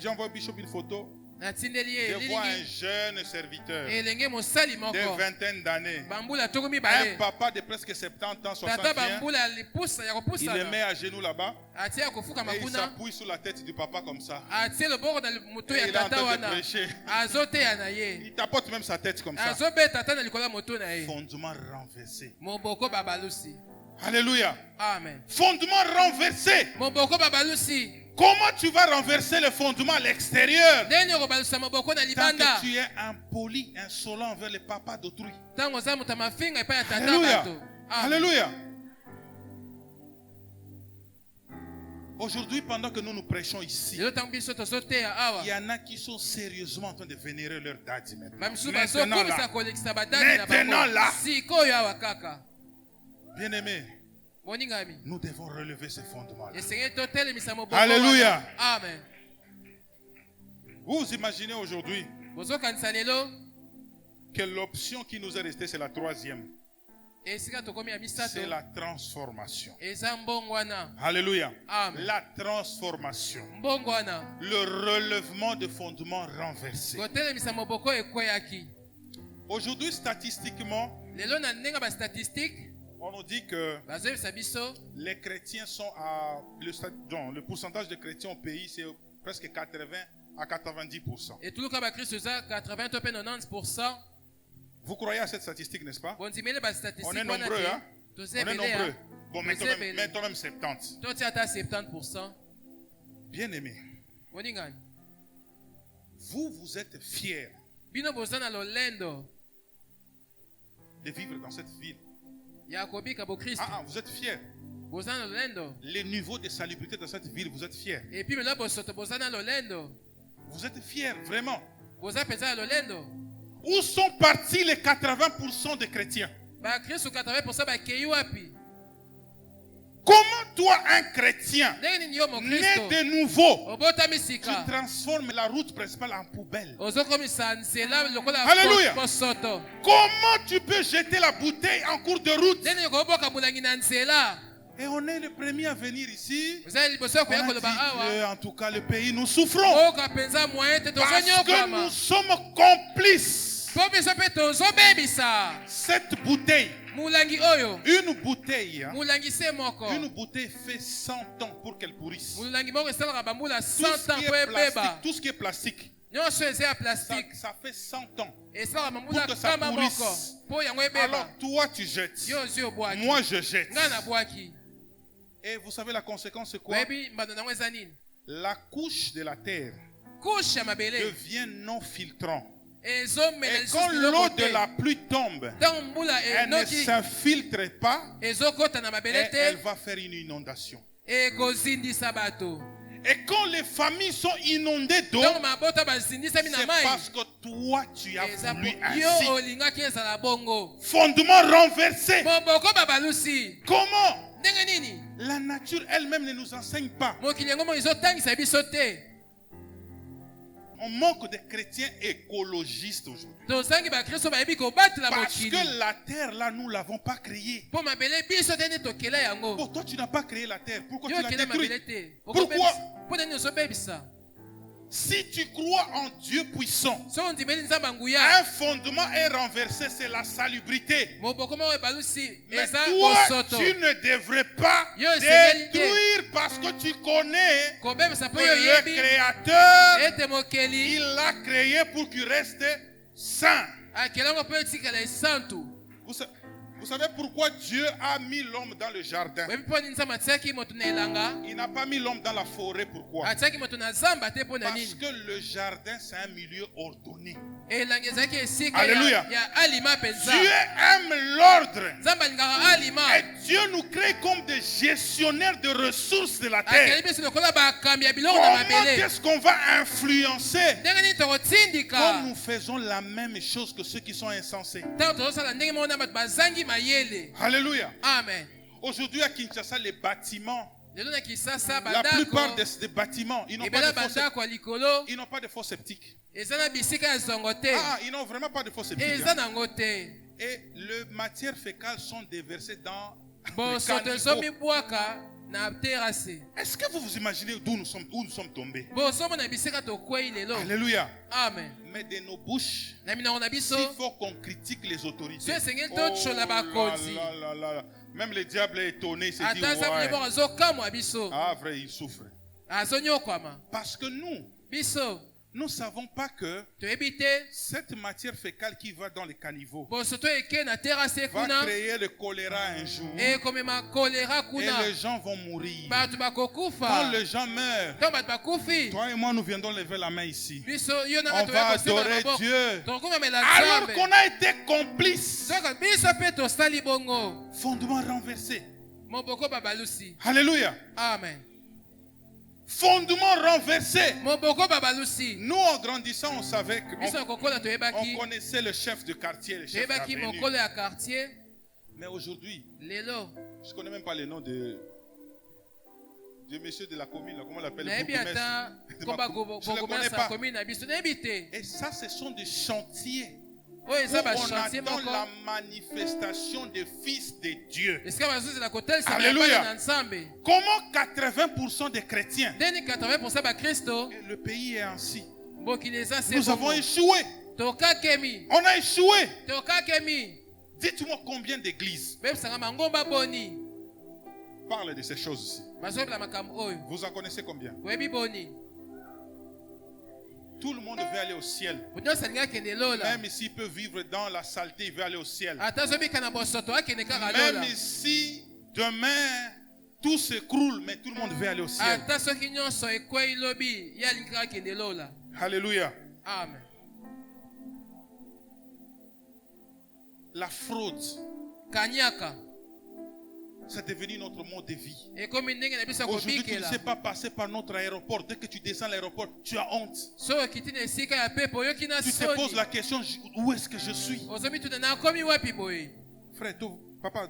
une photo. Je vois un jeune serviteur de vingtaine d'années. Un papa de presque 70 ans, 60 ans. Il le met à genoux là-bas. Et il s'appuie sur la tête du papa comme ça. Et il est en train de prêcher. Il tapote même sa tête comme ça. Fondement renversé. Alléluia. Amen. Fondement renversé. Comment tu vas renverser le fondement à l'extérieur? Tant que tu es impoli, insolent envers le papa d'autrui. Alléluia. Alléluia. Aujourd'hui, pendant que nous nous prêchons ici, il y en a qui sont sérieusement en train de vénérer leur daddy maintenant. Maintenant là. Bien-aimés, nous devons relever ce fondement-là. Alléluia. Amen. Vous imaginez aujourd'hui que l'option qui nous est restée, c'est la troisième. C'est la transformation. Alléluia. Amen. La transformation. Le relèvement de fondements renversés. Aujourd'hui, statistiquement, on nous dit que les chrétiens sont à... Le pourcentage de chrétiens au pays, c'est presque 80 à 90%. Vous croyez à cette statistique, n'est-ce pas? On est nombreux, hein? On est nombreux. Bon, mettons même 70. Bien aimé. Vous êtes fiers de vivre dans cette ville. Vous êtes fiers. Les niveaux de salubrité dans cette ville, vous êtes fiers. Vous êtes fiers, vraiment. Où sont partis les 80% des chrétiens? Comment toi, un chrétien, né de nouveau, tu transformes la route principale en poubelle? Alléluia. Comment tu peux jeter la bouteille en cours de route? Et on est le premier à venir ici. On a dit que, en tout cas, le pays, nous souffrons. Parce que nous sommes complices. Cette bouteille, une bouteille fait 100 ans pour qu'elle pourrisse. Tout ce qui est plastique, ça fait 100 ans pour que ça pourrisse. Alors toi tu jettes, moi je jette. Et vous savez la conséquence c'est quoi? La couche de la terre devient non filtrant. Et quand l'eau de la pluie tombe, elle ne s'infiltre pas et elle va faire une inondation. Et quand les familles sont inondées d'eau, c'est parce que toi tu as voulu ainsi. Fondement renversé. Comment? La nature elle-même ne nous enseigne pas. On manque de chrétiens écologistes aujourd'hui. Parce que la terre là, nous ne l'avons pas créée. Bon, toi tu n'as pas créé la terre. Pourquoi tu l'as détruite? Pourquoi? Si tu crois en Dieu puissant, un fondement est renversé, c'est la salubrité. Mais toi, tu ne devrais pas détruire parce que tu connais que le Créateur, il l'a créé pour qu'il reste saint. Vous savez pourquoi Dieu a mis l'homme dans le jardin? Il n'a pas mis l'homme dans la forêt. Pourquoi? Parce que le jardin, c'est un milieu ordonné. Alléluia. Dieu aime l'ordre. Et Dieu nous crée comme des gestionnaires de ressources de la terre. Comment est-ce qu'on va influencer quand nous faisons la même chose que ceux qui sont insensés? Alléluia. Amen. Aujourd'hui à Kinshasa, les bâtiments, la plupart des bâtiments, ils n'ont pas de fosse septique. Ils n'ont vraiment pas de fosse septique. Et les matières fécales sont déversées dans le caniveau. Est-ce que vous vous imaginez où nous sommes tombés? Alléluia. Amen. Mais de nos bouches, s'il faut qu'on critique les autorités, même le diable est étonné, il se dit vrai, il souffre. Parce que nous ne savons pas que cette matière fécale qui va dans les caniveaux va créer le choléra un jour. Et les gens vont mourir. Quand les gens meurent, toi et moi nous viendrons lever la main ici. On va adorer Dieu. Alors qu'on a été complices. Fondement renversé. Alléluia. Amen. Fondement renversé. Nous, en grandissant, on savait on connaissait le chef de quartier, le chef d'avenue. Mais aujourd'hui, je ne connais même pas le nom de monsieur de la commune, comment on l'appelle? Je ne le connais pas. Et ça, ce sont des chantiers. Où on attend la manifestation des fils de Dieu. Alléluia. Comment 80% des chrétiens, le pays est ainsi. Nous avons échoué. On a échoué. Dites-moi combien d'églises parlent de ces choses ici. Vous en connaissez combien? Tout le monde veut aller au ciel. Même s'il peut vivre dans la saleté, il veut aller au ciel. Même si demain tout s'écroule, mais tout le monde veut aller au ciel. Alléluia. Amen. La fraude, c'est devenu notre mode de vie. Aujourd'hui, tu ne sais pas passer par notre aéroport. Dès que tu descends à l'aéroport, tu as honte. Tu te poses la question, où est-ce que je suis? Frère, papa,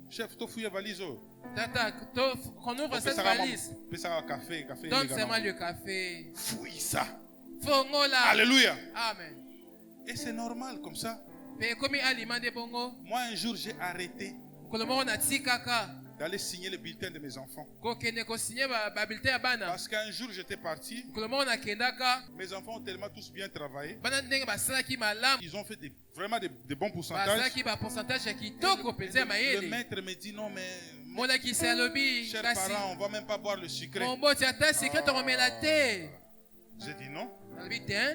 chef, tu fouilles la valise. Qu'on ouvre cette valise. Donne-moi le café. Fouille ça. Alléluia. Amen. Et c'est normal comme ça. Moi, un jour, j'ai arrêté d'aller signer le bulletin de mes enfants. Parce qu'un jour, j'étais parti. Mes enfants ont tellement tous bien travaillé. Ils ont fait vraiment de bons pourcentages. Le maître me dit non, mais chers parents, on ne va même pas boire le sucre. J'ai dit non.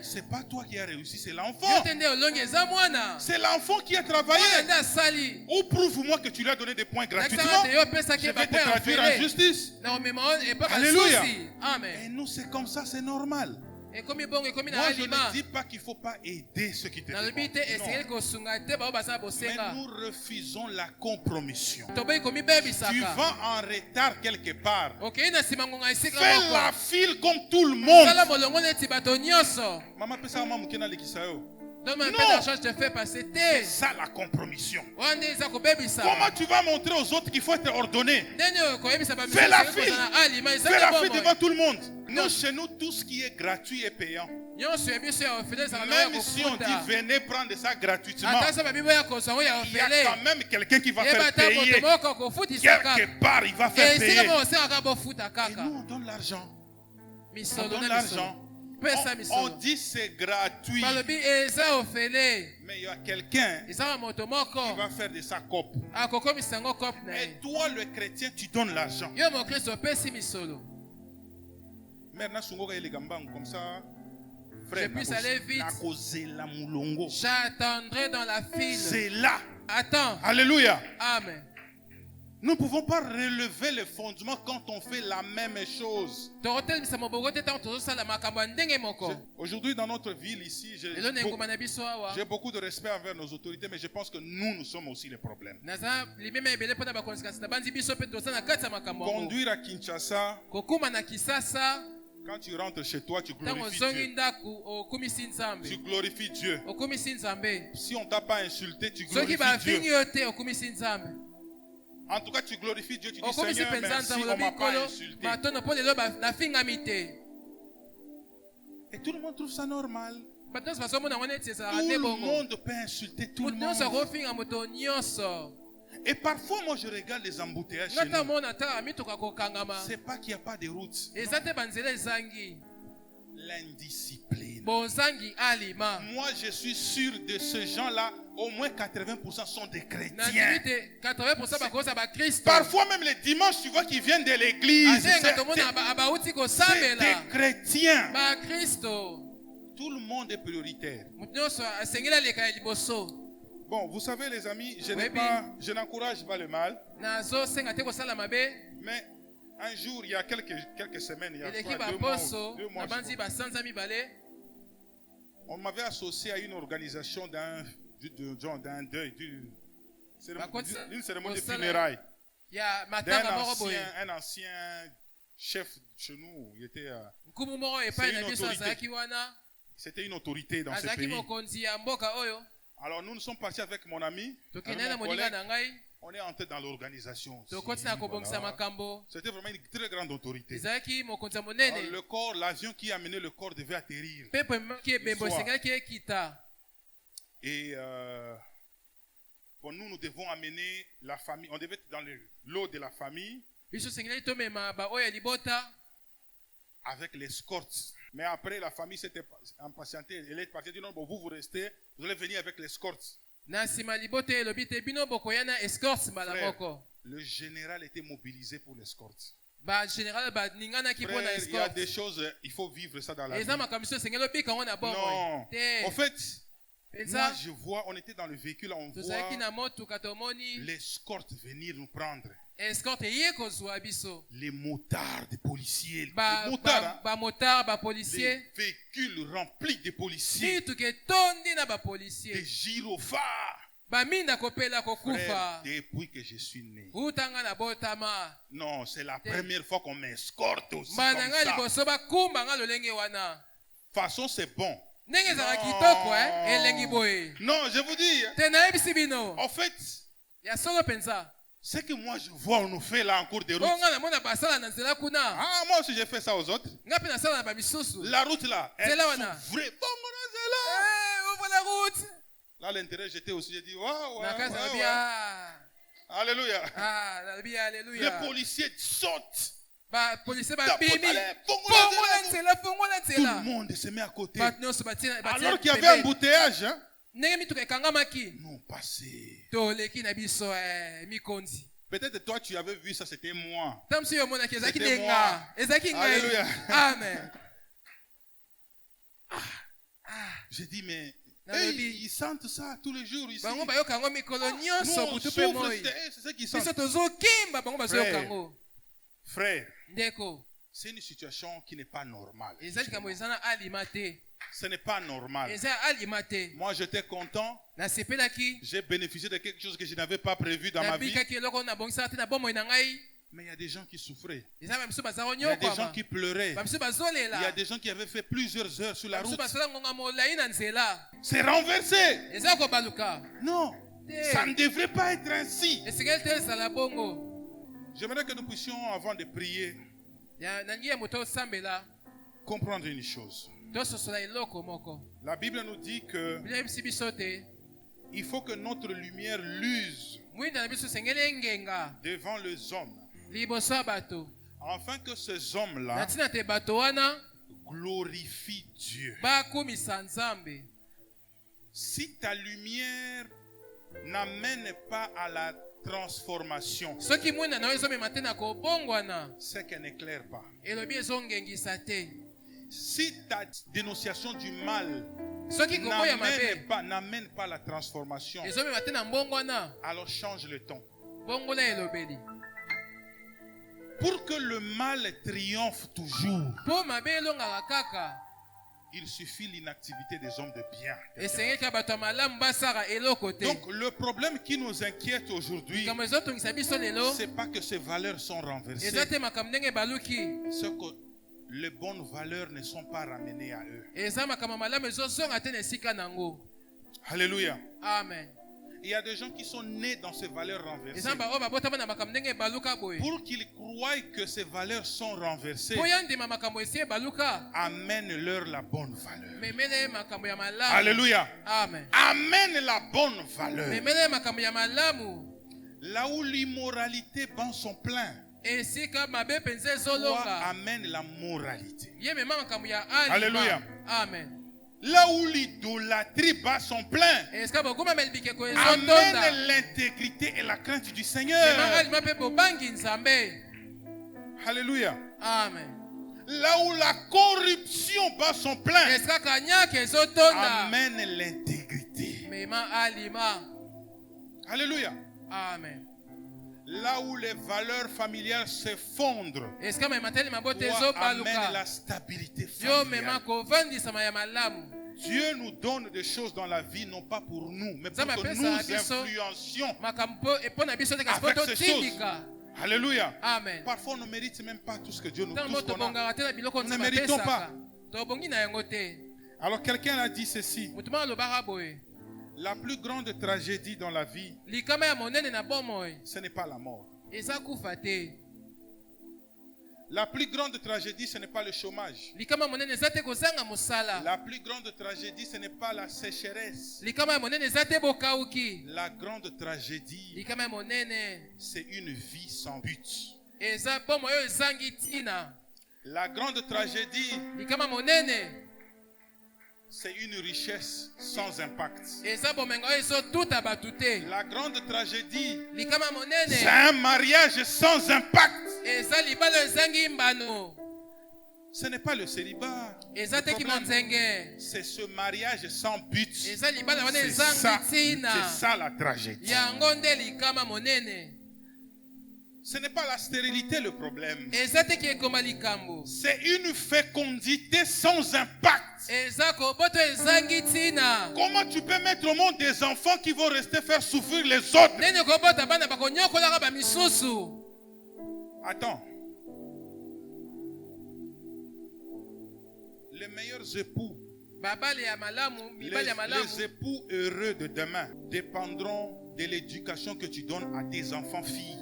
C'est pas toi qui as réussi, c'est l'enfant. C'est l'enfant qui a travaillé. Ou prouve-moi que tu lui as donné des points gratuitement. Je vais te traduire en justice. Alléluia. Et nous, c'est comme ça, c'est normal. Moi, je ne dis pas qu'il ne faut pas aider ceux qui te dépendent. Mais nous refusons la compromission. Tu vas en retard quelque part. Fais la file comme tout le monde. Maman, non, c'est ça la compromission. Comment tu vas montrer aux autres qu'il faut être ordonné? Fais la file. Fais la file devant tout le monde. Nous, chez nous, tout ce qui est gratuit est payant. Même si on dit venez prendre ça gratuitement, il y a quand même quelqu'un qui va faire payer. Quelque part, il va faire payer. Et nous, on donne l'argent. On donne l'argent. On dit c'est gratuit. Mais il y a quelqu'un qui va faire de sa cope. Et toi, le chrétien, tu donnes l'argent. Comme ça, frère, je puisse aller vite. J'attendrai dans la file. C'est là. Attends. Alléluia. Amen. Nous ne pouvons pas relever le fondement quand on fait la même chose. Aujourd'hui, dans notre ville ici, j'ai beaucoup de respect envers nos autorités, mais je pense que nous sommes aussi les problèmes. Conduire à Kinshasa, quand tu rentres chez toi, tu glorifies Dieu. Tu glorifies Dieu. Si on ne t'a pas insulté, tu glorifies Dieu. En tout cas, tu glorifies Dieu, tu dis Seigneur, merci, on ne m'a pas insulté. Et tout le monde trouve ça normal. Tout le monde peut insulter tout le monde. Et parfois, moi, je regarde les embouteillages chez nous. C'est pas qu'il n'y a pas de route. L'indiscipline. Moi, je suis sûr de ces gens-là, au moins 80% sont des chrétiens. Parfois même les dimanches, tu vois qu'ils viennent de l'église. C'est des chrétiens. Tout le monde est prioritaire. Bon, vous savez les amis, je n'encourage pas le mal. Mais un jour, il y a quelques semaines, il y a 2 mois, on m'avait associé à une organisation d'un deuil, d'une cérémonie de funérailles. Un ancien chef chez nous, il était c'était une autorité dans ce pays. Alors nous sommes partis avec mon ami, avec mon collègue, on est entré dans l'organisation. C'était vraiment une très grande autorité. Alors, le corps, l'avion qui a amené le corps devait atterrir. Et bon, nous devons amener la famille. On devait être dans le lot de la famille avec l'escorte. Mais après, la famille s'était impatientée. Elle est partie. Elle dit non, bon, vous restez. Vous allez venir avec l'escorte. Frère, le général était mobilisé pour l'escorte. Frère, il y a des choses, il faut vivre ça dans la vie. Non. En fait, moi je vois, on était dans le véhicule, on voit l'escorte venir nous prendre. Les motards des policiers. Les véhicules remplis de policiers. Des gyrophares. Frère, depuis que je suis né. Non, c'est la première fois qu'on m'escorte aussi comme ça. De toute façon, c'est bon. Non, je vous dis. En fait, ce que moi je vois, on nous fait là en cours de route. Ah, moi aussi j'ai fait ça aux autres. La route là, elle s'ouvrait. Ouvre la route. Là, à l'intérieur, j'étais aussi, j'ai dit, waouh, alléluia. Les policiers sautent. Tout le monde se met à côté. Alors qu'il y avait un embouteillage. Hein? Non, passé. Peut-être toi tu avais vu ça, c'était moi. C'était moi. Alléluia. Amen. J'ai dit, mais ils sentent ça tous les jours ici. Nous, on souffre, c'est ce qu'ils sentent. Frère, c'est une situation qui n'est pas normale. Ce n'est pas normal. Moi, j'étais content. J'ai bénéficié de quelque chose que je n'avais pas prévu dans ma vie. Mais il y a des gens qui souffraient. Il y a des gens qui pleuraient. Il y a des gens qui avaient fait plusieurs heures sur la route. C'est renversé. Non, ça ne devrait pas être ainsi. J'aimerais que nous puissions, avant de prier, comprendre une chose. La Bible nous dit que il faut que notre lumière luise devant les hommes, afin que ces hommes-là glorifient Dieu. Si ta lumière n'amène pas à la transformation, c'est qu'elle n'éclaire pas. Si ta dénonciation du mal n'amène pas la transformation, alors change le ton. Pour que le mal triomphe toujours, il suffit l'inactivité des hommes de bien. Donc le problème qui nous inquiète aujourd'hui, c'est pas que ces valeurs sont renversées, c'est que les bonnes valeurs ne sont pas ramenées à eux. Alléluia. Amen. Il y a des gens qui sont nés dans ces valeurs renversées. Pour qu'ils croient que ces valeurs sont renversées, amène-leur la bonne valeur. Alléluia. Amen. Amène la bonne valeur. Là où l'immoralité bat son plein, toi amène la moralité. Alléluia. Amen. Là où l'idolâtrie bat son plein, amène l'intégrité et la crainte du Seigneur. Alléluia. Amen. Là où la corruption bat son plein, amène l'intégrité. Alléluia. Amen. Là où les valeurs familiales s'effondrent, amène la stabilité familiale. Dieu nous donne des choses dans la vie, non pas pour nous, mais pour que nous influencions avec ces choses. Alléluia. Amen. Parfois, on ne mérite même pas tout ce que Dieu nous donne. Nous ne méritons pas. Alors, quelqu'un a dit ceci. La plus grande tragédie dans la vie, ce n'est pas la mort. La plus grande tragédie, ce n'est pas le chômage. La plus grande tragédie, ce n'est pas la sécheresse. La grande tragédie, c'est une vie sans but. La grande tragédie, c'est une richesse sans impact. La grande tragédie, c'est un mariage sans impact. Ce n'est pas le célibat. C'est ce mariage sans but. C'est ça la tragédie. Ce n'est pas la stérilité le problème. C'est une fécondité sans impact. Comment tu peux mettre au monde des enfants qui vont rester faire souffrir les autres? Attends. Les meilleurs époux, les époux heureux de demain dépendront de l'éducation que tu donnes à tes enfants filles.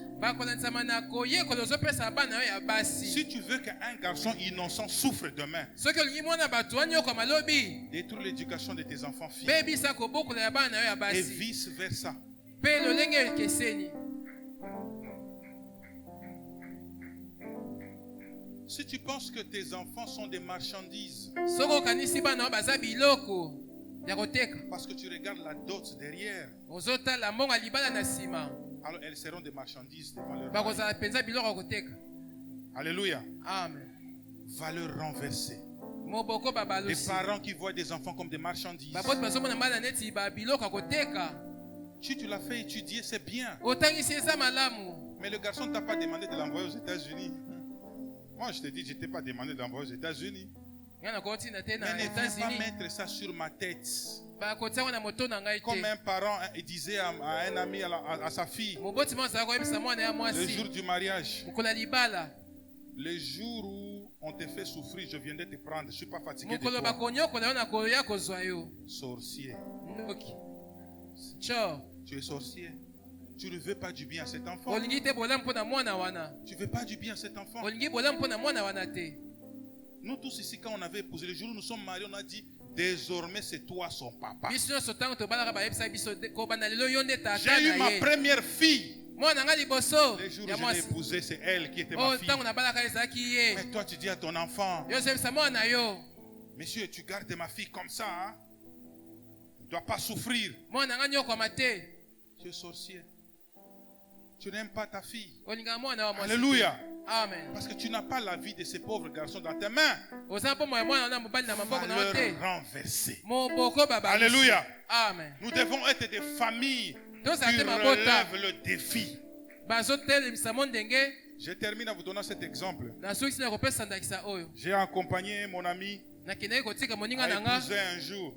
Si tu veux qu'un garçon innocent souffre demain, détruis l'éducation de tes enfants filles. Et vice versa. Si tu penses que tes enfants sont des marchandises, parce que tu regardes la dot derrière, alors elles seront des marchandises devant leur mari. Alléluia. Amen. Valeur renversée. Des parents qui voient des enfants comme des marchandises. Si tu l'as fait étudier, c'est bien. Mais le garçon ne t'a pas demandé de l'envoyer aux États-Unis. Moi, je te dis, je ne t'ai pas demandé de l'envoyer aux États-Unis. Mais ne viens pas mettre ça sur ma tête. Comme un parent disait à un ami, à sa fille, le jour du mariage, le jour où on te fait souffrir, je viendrai te prendre. Je ne suis pas fatigué de toi. Sorcier. Tu es sorcier. Tu ne veux pas du bien à cet enfant. Tu ne veux pas du bien à cet enfant. Nous tous ici, quand on avait épousé, le jour où nous sommes mariés, on a dit, désormais c'est toi son papa. J'ai eu ma première fille. Le jour où je l'ai épousée, c'est elle qui était ma fille. Mais toi, tu dis à ton enfant, monsieur, tu gardes ma fille comme ça. Hein? Tu ne dois pas souffrir. Tu es sorcier. Tu n'aimes pas ta fille. Alléluia. Amen. Parce que tu n'as pas la vie de ces pauvres garçons dans tes mains. Valeur renversée. Alléluia. Amen. Nous devons être des familles qui relèvent le défi. Je termine en vous donnant cet exemple. J'ai accompagné mon ami à épouser un jour.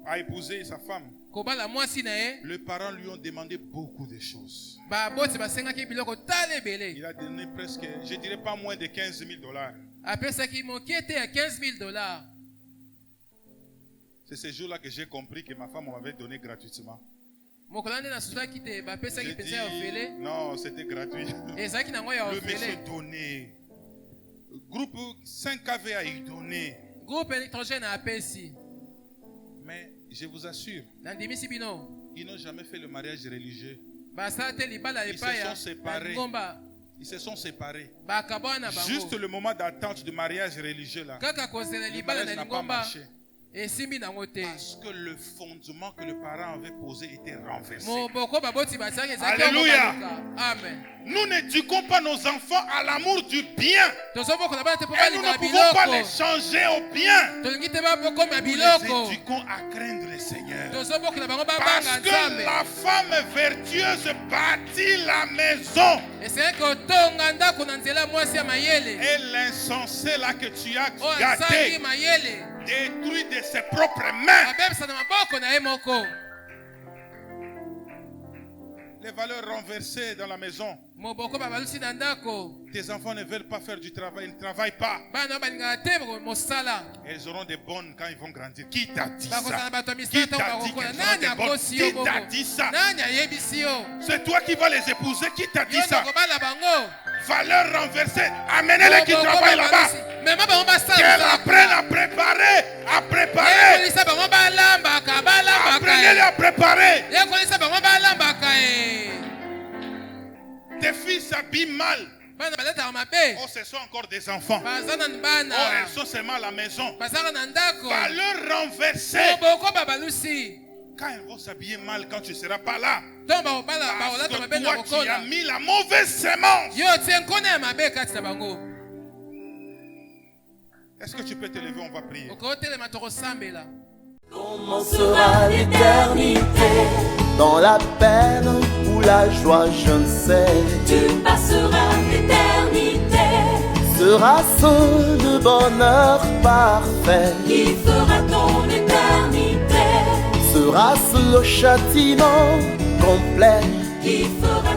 A épouser sa femme. Les parents lui ont demandé beaucoup de choses. Il a donné presque, je dirais pas moins de $15,000. C'est ce jour-là que j'ai compris que ma femme m'avait donné gratuitement. J'ai dit, non, c'était gratuit. Le monsieur donnait. Groupe 5KV a donné. Mais je vous assure, ils n'ont jamais fait le mariage religieux. Ils se sont séparés. Juste le moment d'attente du mariage religieux là, le mariage n'a pas marché. Parce que le fondement que le parent avait posé était renversé. Alléluia. Amen. Nous n'éduquons pas nos enfants à l'amour du bien. Et nous ne pouvons pas les changer au bien. Nous les éduquons à craindre le Seigneur. Parce que la femme vertueuse bâtit la maison. Et l'insensé là que tu as gâté détruit de ses propres mains. Les valeurs renversées dans la maison. Tes enfants ne veulent pas faire du travail, ils ne travaillent pas. Elles auront des bonnes quand ils vont grandir. Qui t'a dit ça? Qui t'a dit qu'elles auront des bonnes? Qui t'a dit ça? C'est toi qui vas les épouser. Qui t'a dit ça? Valeurs renversées. Amenez-les qui travaillent là-bas. Qu'elles apprennent à préparer. À préparer. Apprenez-les à préparer. Tes filles s'habillent mal. Oh, ce sont encore des enfants. Oh, elles sont seulement à la maison. Valeurs renversées. Quand elles vont s'habiller mal, quand tu ne seras pas là. Parce que toi, tu as mis la mauvaise sémence. Est-ce que tu peux te lever? On va prier. Comment sera l'éternité? Dans la peine ou la joie, je ne sais. Tu passeras l'éternité. Sera-ce le bonheur parfait? Qui fera ton éternité? Sera-ce le châtiment complet? Qui fera